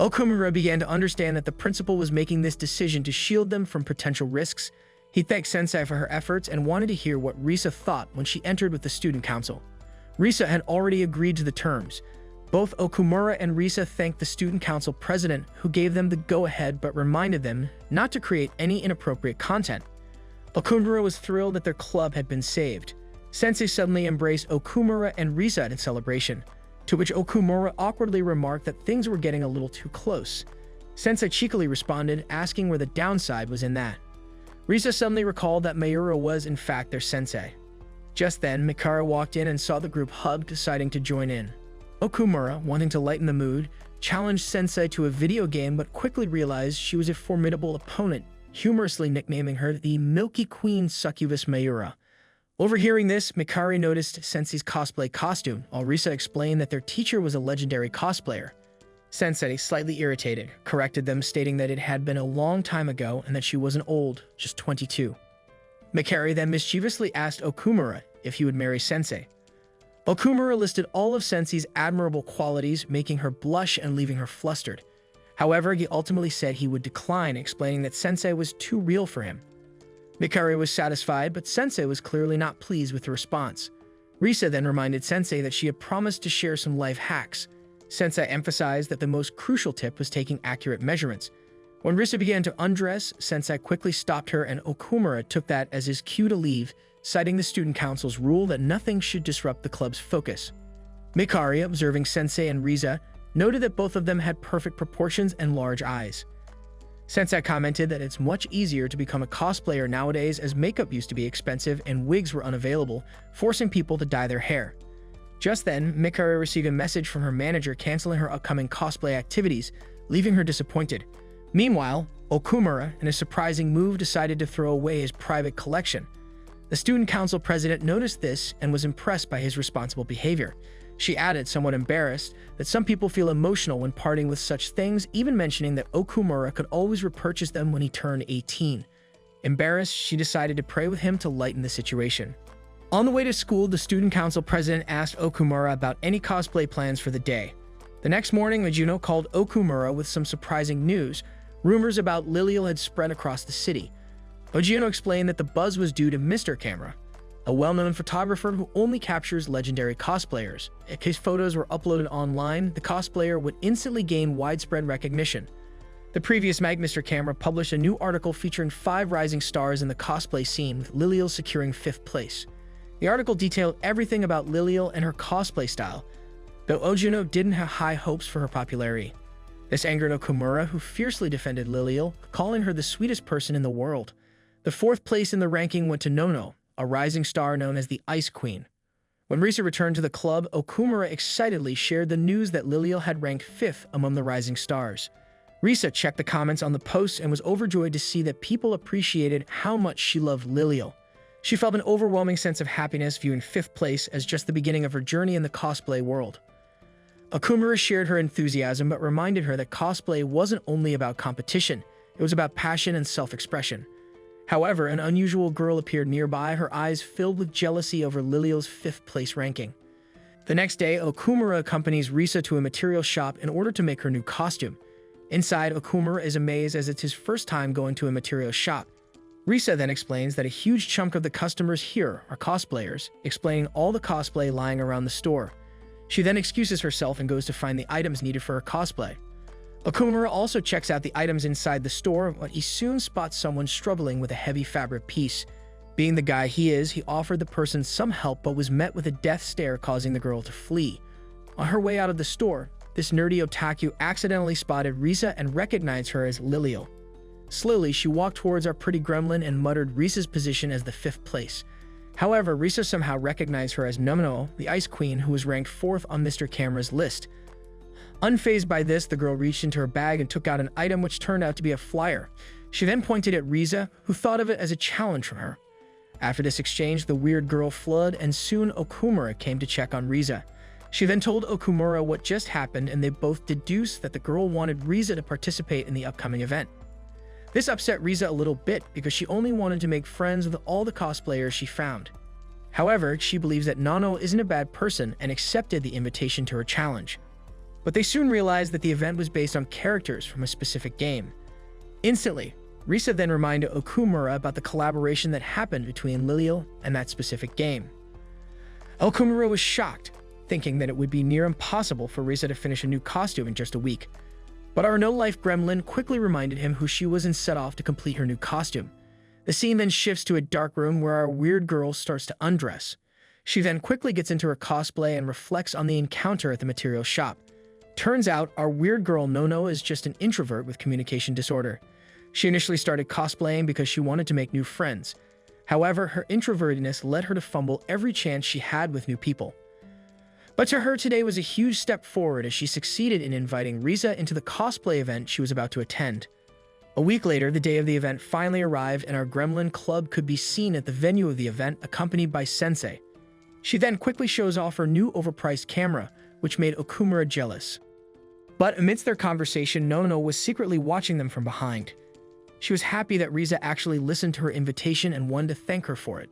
Okumura began to understand that the principal was making this decision to shield them from potential risks. He thanked Sensei for her efforts and wanted to hear what Riza thought when she entered with the student council. Riza had already agreed to the terms. Both Okumura and Riza thanked the student council president, who gave them the go-ahead but reminded them not to create any inappropriate content. Okumura was thrilled that their club had been saved. Sensei suddenly embraced Okumura and Riza in celebration, to which Okumura awkwardly remarked that things were getting a little too close. Sensei cheekily responded, asking where the downside was in that. Riza suddenly recalled that Mayura was in fact their sensei. Just then, Mikara walked in and saw the group hug, deciding to join in. Okumura, wanting to lighten the mood, challenged Sensei to a video game but quickly realized she was a formidable opponent, humorously nicknaming her the Milky Queen Succubus Mayura. Overhearing this, Mikari noticed Sensei's cosplay costume, while Riza explained that their teacher was a legendary cosplayer. Sensei, slightly irritated, corrected them, stating that it had been a long time ago and that she wasn't old, just 22. Mikari then mischievously asked Okumura if he would marry Sensei. Okumura listed all of Sensei's admirable qualities, making her blush and leaving her flustered. However, he ultimately said he would decline, explaining that Sensei was too real for him. Mikari was satisfied, but Sensei was clearly not pleased with the response. Riza then reminded Sensei that she had promised to share some life hacks. Sensei emphasized that the most crucial tip was taking accurate measurements. When Riza began to undress, Sensei quickly stopped her, and Okumura took that as his cue to leave, citing the student council's rule that nothing should disrupt the club's focus. Mikari, observing Sensei and Riza, noted that both of them had perfect proportions and large eyes. Sensei commented that it's much easier to become a cosplayer nowadays, as makeup used to be expensive and wigs were unavailable, forcing people to dye their hair. Just then, Mikari received a message from her manager canceling her upcoming cosplay activities, leaving her disappointed. Meanwhile, Okumura, in a surprising move, decided to throw away his private collection. The student council president noticed this and was impressed by his responsible behavior. She added, somewhat embarrassed, that some people feel emotional when parting with such things, even mentioning that Okumura could always repurchase them when he turned 18. Embarrassed, she decided to pray with him to lighten the situation. On the way to school, the student council president asked Okumura about any cosplay plans for the day. The next morning, Mijuno called Okumura with some surprising news. Rumors about Lilial had spread across the city. Mijuno explained that the buzz was due to Mr. Camera, a well-known photographer who only captures legendary cosplayers. If his photos were uploaded online, the cosplayer would instantly gain widespread recognition. The previous Mr. Camera published a new article featuring 5 rising stars in the cosplay scene, with Lilial securing 5th place. The article detailed everything about Lilial and her cosplay style, though Ojuno didn't have high hopes for her popularity. This angered Okumura, who fiercely defended Lilial, calling her the sweetest person in the world. The 4th place in the ranking went to Nono, a rising star known as the Ice Queen. When Risa returned to the club, Okumura excitedly shared the news that Lilial had ranked 5th among the rising stars. Risa checked the comments on the post and was overjoyed to see that people appreciated how much she loved Lilial. She felt an overwhelming sense of happiness viewing 5th place as just the beginning of her journey in the cosplay world. Okumura shared her enthusiasm but reminded her that cosplay wasn't only about competition, it was about passion and self-expression. However, an unusual girl appeared nearby, her eyes filled with jealousy over Lilial's 5th place ranking. The next day, Okumura accompanies Risa to a material shop in order to make her new costume. Inside, Okumura is amazed as it's his first time going to a material shop. Risa then explains that a huge chunk of the customers here are cosplayers, explaining all the cosplay lying around the store. She then excuses herself and goes to find the items needed for her cosplay. Okumura also checks out the items inside the store, but he soon spots someone struggling with a heavy fabric piece. Being the guy he is, he offered the person some help but was met with a death stare, causing the girl to flee. On her way out of the store, this nerdy otaku accidentally spotted Risa and recognized her as Lilial. Slowly, she walked towards our pretty gremlin and muttered Risa's position as the 5th place. However, Risa somehow recognized her as Nono, the Ice Queen, who was ranked 4th on Mr. Camera's list. Unfazed by this, the girl reached into her bag and took out an item which turned out to be a flyer. She then pointed at Risa, who thought of it as a challenge from her. After this exchange, the weird girl fled, and soon Okumura came to check on Risa. She then told Okumura what just happened, and they both deduced that the girl wanted Risa to participate in the upcoming event. This upset Risa a little bit because she only wanted to make friends with all the cosplayers she found. However, she believes that Nono isn't a bad person and accepted the invitation to her challenge. But they soon realized that the event was based on characters from a specific game. Instantly, Risa then reminded Okumura about the collaboration that happened between Lilial and that specific game. Okumura was shocked, thinking that it would be near impossible for Risa to finish a new costume in just a week. But our no-life gremlin quickly reminded him who she was and set off to complete her new costume. The scene then shifts to a dark room where our weird girl starts to undress. She then quickly gets into her cosplay and reflects on the encounter at the material shop. Turns out, our weird girl Nono is just an introvert with communication disorder. She initially started cosplaying because she wanted to make new friends. However, her introvertedness led her to fumble every chance she had with new people. But to her, today was a huge step forward as she succeeded in inviting Risa into the cosplay event she was about to attend. A week later, the day of the event finally arrived and our gremlin club could be seen at the venue of the event, accompanied by Sensei. She then quickly shows off her new overpriced camera, which made Okumura jealous. But amidst their conversation, Nono was secretly watching them from behind. She was happy that Risa actually listened to her invitation and wanted to thank her for it.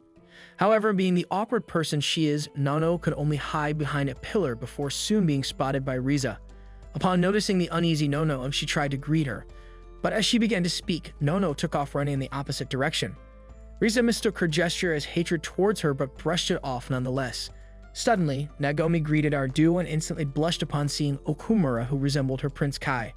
However, being the awkward person she is, Nono could only hide behind a pillar before soon being spotted by Risa. Upon noticing the uneasy Nono, she tried to greet her. But as she began to speak, Nono took off running in the opposite direction. Risa mistook her gesture as hatred towards her but brushed it off nonetheless. Suddenly, Nagomi greeted our duo and instantly blushed upon seeing Okumura, who resembled her Prince Kai.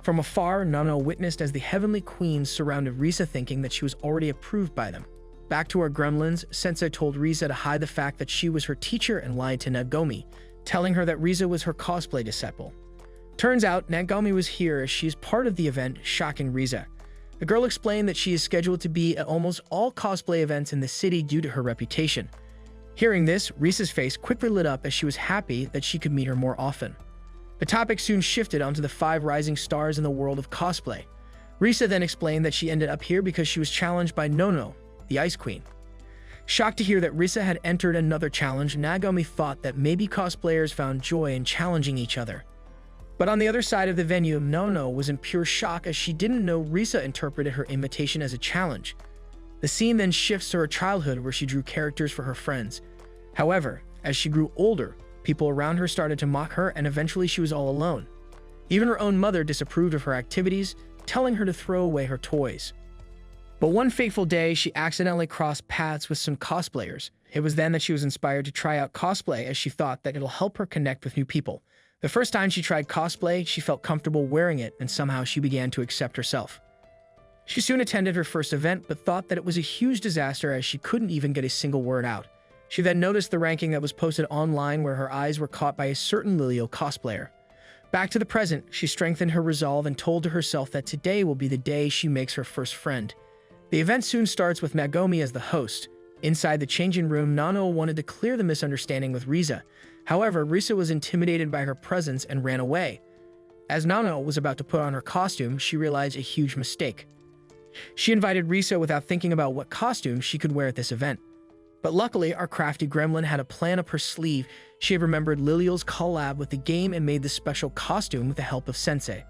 From afar, Nono witnessed as the heavenly queens surrounded Risa, thinking that she was already approved by them. Back to our gremlins, Sensei told Risa to hide the fact that she was her teacher and lied to Nagomi, telling her that Risa was her cosplay disciple. Turns out, Nagomi was here as she is part of the event, shocking Risa. The girl explained that she is scheduled to be at almost all cosplay events in the city due to her reputation. Hearing this, Risa's face quickly lit up as she was happy that she could meet her more often. The topic soon shifted onto the 5 rising stars in the world of cosplay. Risa then explained that she ended up here because she was challenged by Nono, the Ice Queen. Shocked to hear that Risa had entered another challenge, Nagomi thought that maybe cosplayers found joy in challenging each other. But on the other side of the venue, Nono was in pure shock as she didn't know Risa interpreted her invitation as a challenge. The scene then shifts to her childhood where she drew characters for her friends. However, as she grew older, people around her started to mock her and eventually she was all alone. Even her own mother disapproved of her activities, telling her to throw away her toys. But one fateful day, she accidentally crossed paths with some cosplayers. It was then that she was inspired to try out cosplay as she thought that it'll help her connect with new people. The first time she tried cosplay, she felt comfortable wearing it, and somehow she began to accept herself. She soon attended her first event, but thought that it was a huge disaster as she couldn't even get a single word out. She then noticed the ranking that was posted online where her eyes were caught by a certain Lilio cosplayer. Back to the present, she strengthened her resolve and told to herself that today will be the day she makes her first friend. The event soon starts with Nagomi as the host. Inside the changing room, Nano wanted to clear the misunderstanding with Riza. However, Risa was intimidated by her presence and ran away. As Nano was about to put on her costume, she realized a huge mistake. She invited Risa without thinking about what costume she could wear at this event. But luckily, our crafty gremlin had a plan up her sleeve. She had remembered Lilio's collab with the game and made this special costume with the help of Sensei.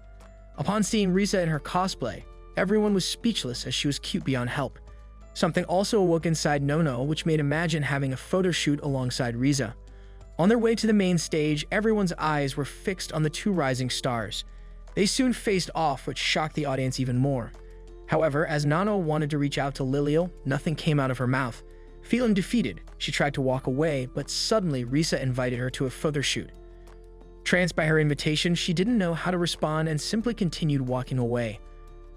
Upon seeing Risa in her cosplay, everyone was speechless as she was cute beyond help. Something also awoke inside Nono, which made imagine having a photo shoot alongside Riza. On their way to the main stage, everyone's eyes were fixed on the two rising stars. They soon faced off, which shocked the audience even more. However, as Nano wanted to reach out to Lilio, nothing came out of her mouth. Feeling defeated, she tried to walk away, but suddenly Risa invited her to a photo shoot. Tranced by her invitation, she didn't know how to respond and simply continued walking away.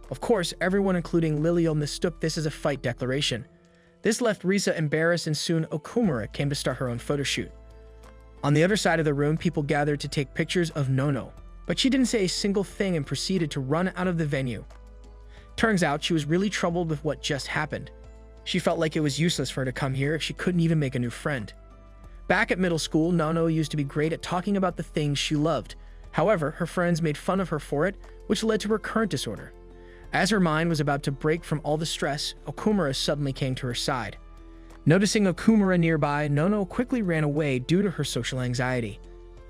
Of course, everyone including Lilio mistook this as a fight declaration. This left Risa embarrassed, and soon Okumura came to start her own photo shoot. On the other side of the room, people gathered to take pictures of Nono, but she didn't say a single thing and proceeded to run out of the venue. Turns out she was really troubled with what just happened. She felt like it was useless for her to come here if she couldn't even make a new friend. Back at middle school, Nono used to be great at talking about the things she loved. However, her friends made fun of her for it, which led to her current disorder. As her mind was about to break from all the stress, Okumura suddenly came to her side. Noticing Okumura nearby, Nono quickly ran away due to her social anxiety.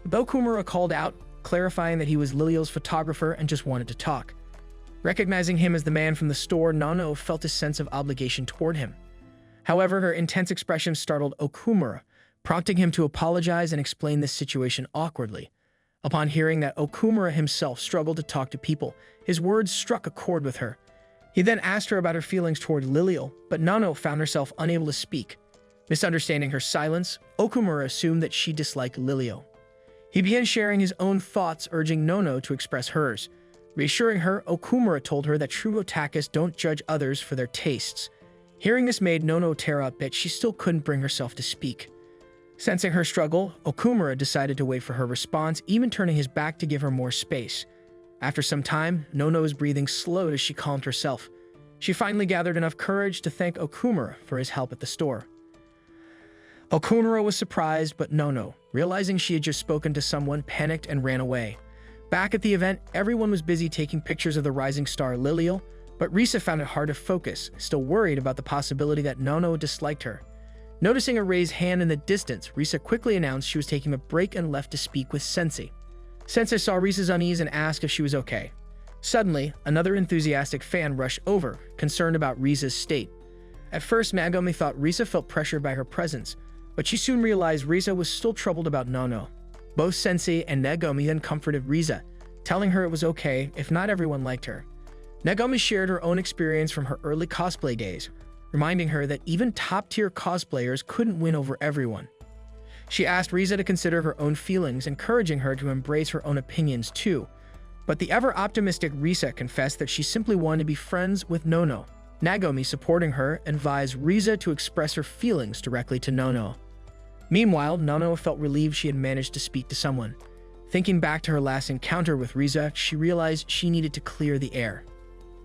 But Okumura called out, clarifying that he was Lilio's photographer and just wanted to talk. Recognizing him as the man from the store, Nono felt a sense of obligation toward him. However, her intense expression startled Okumura, prompting him to apologize and explain this situation awkwardly. Upon hearing that Okumura himself struggled to talk to people, his words struck a chord with her. He then asked her about her feelings toward Lilio, but Nano found herself unable to speak. Misunderstanding her silence, Okumura assumed that she disliked Lilio. He began sharing his own thoughts, urging Nono to express hers. Reassuring her, Okumura told her that true otakus don't judge others for their tastes. Hearing this made Nono tear up, but she still couldn't bring herself to speak. Sensing her struggle, Okumura decided to wait for her response, even turning his back to give her more space. After some time, Nono's breathing slowed as she calmed herself. She finally gathered enough courage to thank Okumura for his help at the store. Okumura was surprised, but Nono, realizing she had just spoken to someone, panicked and ran away. Back at the event, everyone was busy taking pictures of the rising star Lilio, but Risa found it hard to focus, still worried about the possibility that Nono disliked her. Noticing a raised hand in the distance, Risa quickly announced she was taking a break and left to speak with Sensei. Sensei saw Risa's unease and asked if she was okay. Suddenly, another enthusiastic fan rushed over, concerned about Risa's state. At first, Nagomi thought Risa felt pressured by her presence, but she soon realized Risa was still troubled about Nono. Both Sensei and Nagomi then comforted Risa, telling her it was okay if not everyone liked her. Nagomi shared her own experience from her early cosplay days, reminding her that even top-tier cosplayers couldn't win over everyone. She asked Risa to consider her own feelings, encouraging her to embrace her own opinions too. But the ever-optimistic Risa confessed that she simply wanted to be friends with Nono. Nagomi, supporting her, advised Risa to express her feelings directly to Nono. Meanwhile, Nono felt relieved she had managed to speak to someone. Thinking back to her last encounter with Risa, she realized she needed to clear the air.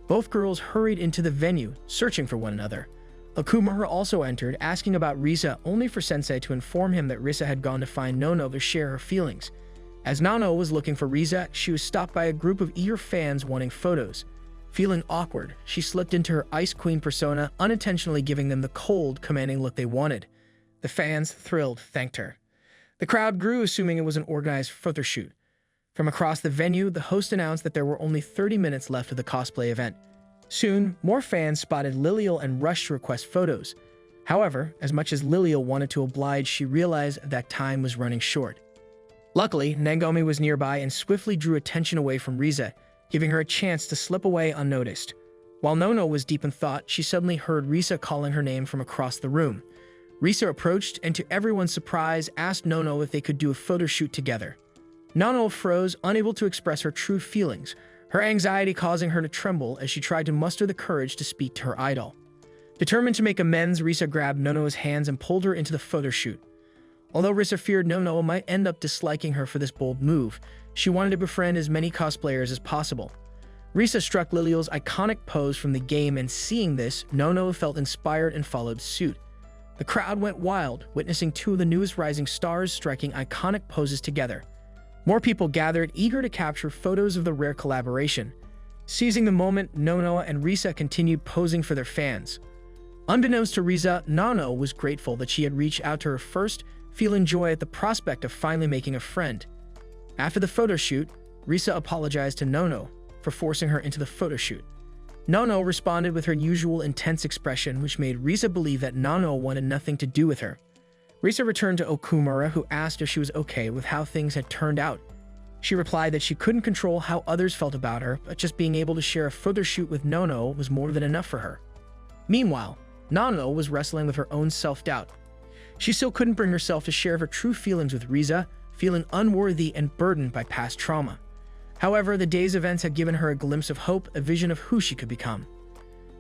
Both girls hurried into the venue, searching for one another. Okumura also entered, asking about Risa, only for Sensei to inform him that Risa had gone to find Nono to share her feelings. As Nono was looking for Risa, she was stopped by a group of eager fans wanting photos. Feeling awkward, she slipped into her Ice Queen persona, unintentionally giving them the cold, commanding look they wanted. The fans, thrilled, thanked her. The crowd grew, assuming it was an organized photo shoot. From across the venue, the host announced that there were only 30 minutes left of the cosplay event. Soon, more fans spotted Lilio and rushed to request photos. However, as much as Lilio wanted to oblige, she realized that time was running short. Luckily, Nagomi was nearby and swiftly drew attention away from Risa, giving her a chance to slip away unnoticed. While Nono was deep in thought, she suddenly heard Risa calling her name from across the room. Risa approached and, to everyone's surprise, asked Nono if they could do a photo shoot together. Nano froze, unable to express her true feelings, her anxiety causing her to tremble as she tried to muster the courage to speak to her idol. Determined to make amends, Risa grabbed Nono's hands and pulled her into the photo shoot. Although Risa feared Nono might end up disliking her for this bold move, she wanted to befriend as many cosplayers as possible. Risa struck Liliel's iconic pose from the game, and seeing this, Nono felt inspired and followed suit. The crowd went wild, witnessing two of the newest rising stars striking iconic poses together. More people gathered, eager to capture photos of the rare collaboration. Seizing the moment, Nono and Risa continued posing for their fans. Unbeknownst to Risa, Nono was grateful that she had reached out to her first, feeling joy at the prospect of finally making a friend. After the photo shoot, Risa apologized to Nono for forcing her into the photo shoot. Nono responded with her usual intense expression, which made Risa believe that Nono wanted nothing to do with her. Risa returned to Okumura, who asked if she was okay with how things had turned out. She replied that she couldn't control how others felt about her, but just being able to share a photo shoot with Nono was more than enough for her. Meanwhile, Nono was wrestling with her own self-doubt. She still couldn't bring herself to share her true feelings with Risa, feeling unworthy and burdened by past trauma. However, the day's events had given her a glimpse of hope, a vision of who she could become.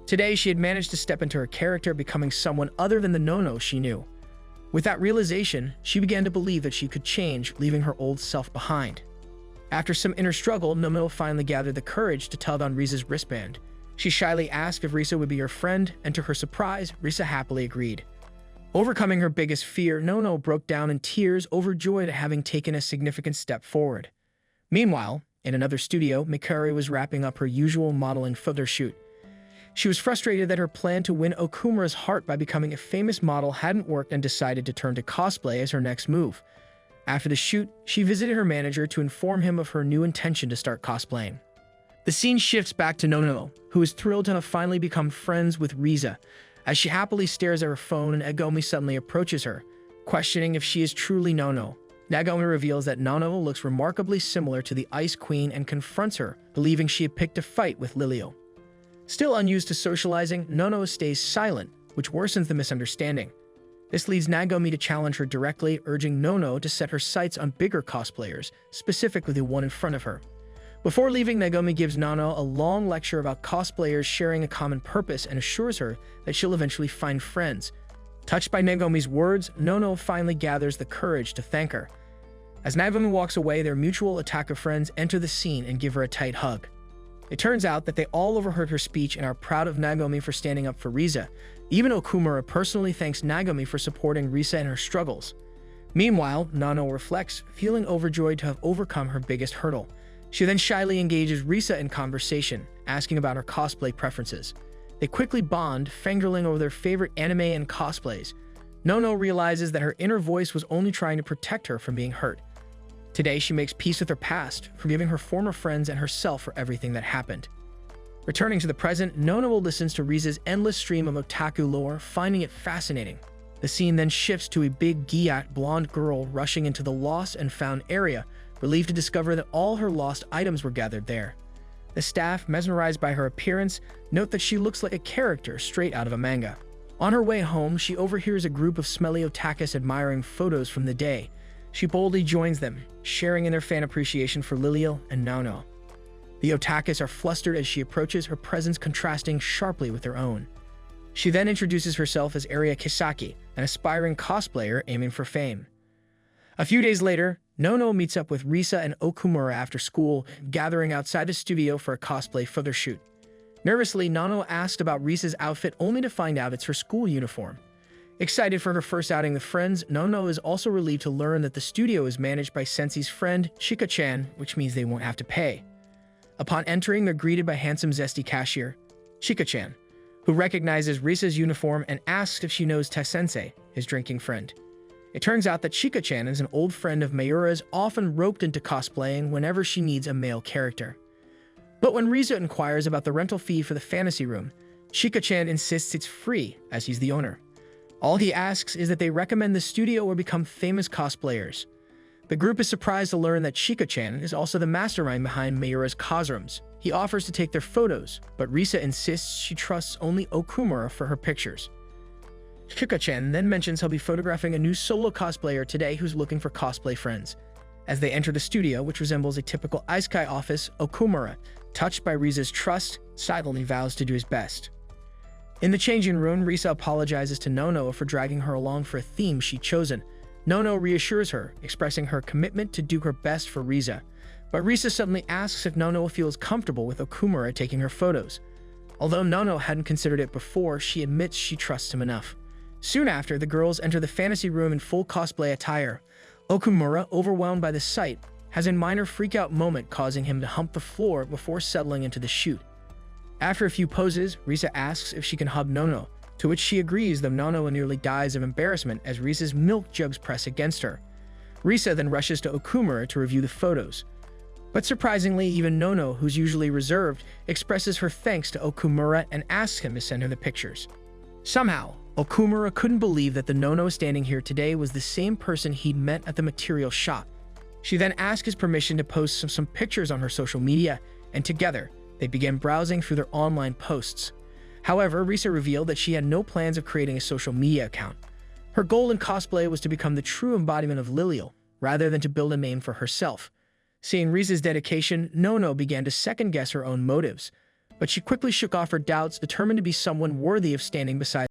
Today, she had managed to step into her character, becoming someone other than the Nono she knew. With that realization, she began to believe that she could change, leaving her old self behind. After some inner struggle, Nono finally gathered the courage to tug on Risa's wristband. She shyly asked if Risa would be her friend, and to her surprise, Risa happily agreed. Overcoming her biggest fear, Nono broke down in tears, overjoyed at having taken a significant step forward. Meanwhile, in another studio, Mikari was wrapping up her usual modeling photo shoot. She was frustrated that her plan to win Okumura's heart by becoming a famous model hadn't worked and decided to turn to cosplay as her next move. After the shoot, she visited her manager to inform him of her new intention to start cosplaying. The scene shifts back to Nono, who is thrilled to have finally become friends with Risa. As she happily stares at her phone, and Nagomi suddenly approaches her, questioning if she is truly Nono. Nagomi reveals that Nono looks remarkably similar to the Ice Queen and confronts her, believing she had picked a fight with Liliel. Still unused to socializing, Nono stays silent, which worsens the misunderstanding. This leads Nagomi to challenge her directly, urging Nono to set her sights on bigger cosplayers, specifically the one in front of her. Before leaving, Nagomi gives Nono a long lecture about cosplayers sharing a common purpose and assures her that she'll eventually find friends. Touched by Nagomi's words, Nono finally gathers the courage to thank her. As Nagomi walks away, their mutual Otaku friends enter the scene and give her a tight hug. It turns out that they all overheard her speech and are proud of Nagomi for standing up for Risa. Even Okumura personally thanks Nagomi for supporting Risa in her struggles. Meanwhile, Nono reflects, feeling overjoyed to have overcome her biggest hurdle. She then shyly engages Risa in conversation, asking about her cosplay preferences. They quickly bond, fangirling over their favorite anime and cosplays. Nono realizes that her inner voice was only trying to protect her from being hurt. Today, she makes peace with her past, forgiving her former friends and herself for everything that happened. Returning to the present, Nono listens to Risa's endless stream of otaku lore, finding it fascinating. The scene then shifts to a big Gyat blonde girl rushing into the lost and found area, relieved to discover that all her lost items were gathered there. The staff, mesmerized by her appearance, note that she looks like a character straight out of a manga. On her way home, she overhears a group of smelly otakus admiring photos from the day. She boldly joins them, sharing in their fan appreciation for Liliel and Nono. The otakus are flustered as she approaches, her presence contrasting sharply with their own. She then introduces herself as Aria Kisaki, an aspiring cosplayer aiming for fame. A few days later, Nono meets up with Risa and Okumura after school, gathering outside the studio for a cosplay photo shoot. Nervously, Nono asks about Risa's outfit only to find out it's her school uniform. Excited for her first outing with friends, Nono is also relieved to learn that the studio is managed by Sensei's friend, Chika-chan, which means they won't have to pay. Upon entering, they're greeted by handsome zesty cashier, Chika-chan, who recognizes Risa's uniform and asks if she knows Ta-sensei, his drinking friend. It turns out that Chika-chan is an old friend of Mayura's, often roped into cosplaying whenever she needs a male character. But when Risa inquires about the rental fee for the fantasy room, Chika-chan insists it's free, as he's the owner. All he asks is that they recommend the studio or become famous cosplayers. The group is surprised to learn that Chika-chan is also the mastermind behind Mayura's cosrooms. He offers to take their photos, but Risa insists she trusts only Okumura for her pictures. Chika-chan then mentions he'll be photographing a new solo cosplayer today who's looking for cosplay friends. As they enter the studio, which resembles a typical isekai office, Okumura, touched by Risa's trust, silently vows to do his best. In the changing room, Risa apologizes to Nono for dragging her along for a theme she'd chosen. Nono reassures her, expressing her commitment to do her best for Risa. But Risa suddenly asks if Nono feels comfortable with Okumura taking her photos. Although Nono hadn't considered it before, she admits she trusts him enough. Soon after, the girls enter the fantasy room in full cosplay attire. Okumura, overwhelmed by the sight, has a minor freak-out moment causing him to hump the floor before settling into the shoot. After a few poses, Risa asks if she can hug Nono, to which she agrees, though Nono nearly dies of embarrassment as Risa's milk jugs press against her. Risa then rushes to Okumura to review the photos. But surprisingly, even Nono, who's usually reserved, expresses her thanks to Okumura and asks him to send her the pictures. Somehow, Okumura couldn't believe that the Nono standing here today was the same person he'd met at the material shop. She then asked his permission to post some pictures on her social media, and together, they began browsing through their online posts. However, Risa revealed that she had no plans of creating a social media account. Her goal in cosplay was to become the true embodiment of Lilial, rather than to build a name for herself. Seeing Risa's dedication, Nono began to second-guess her own motives, but she quickly shook off her doubts, determined to be someone worthy of standing beside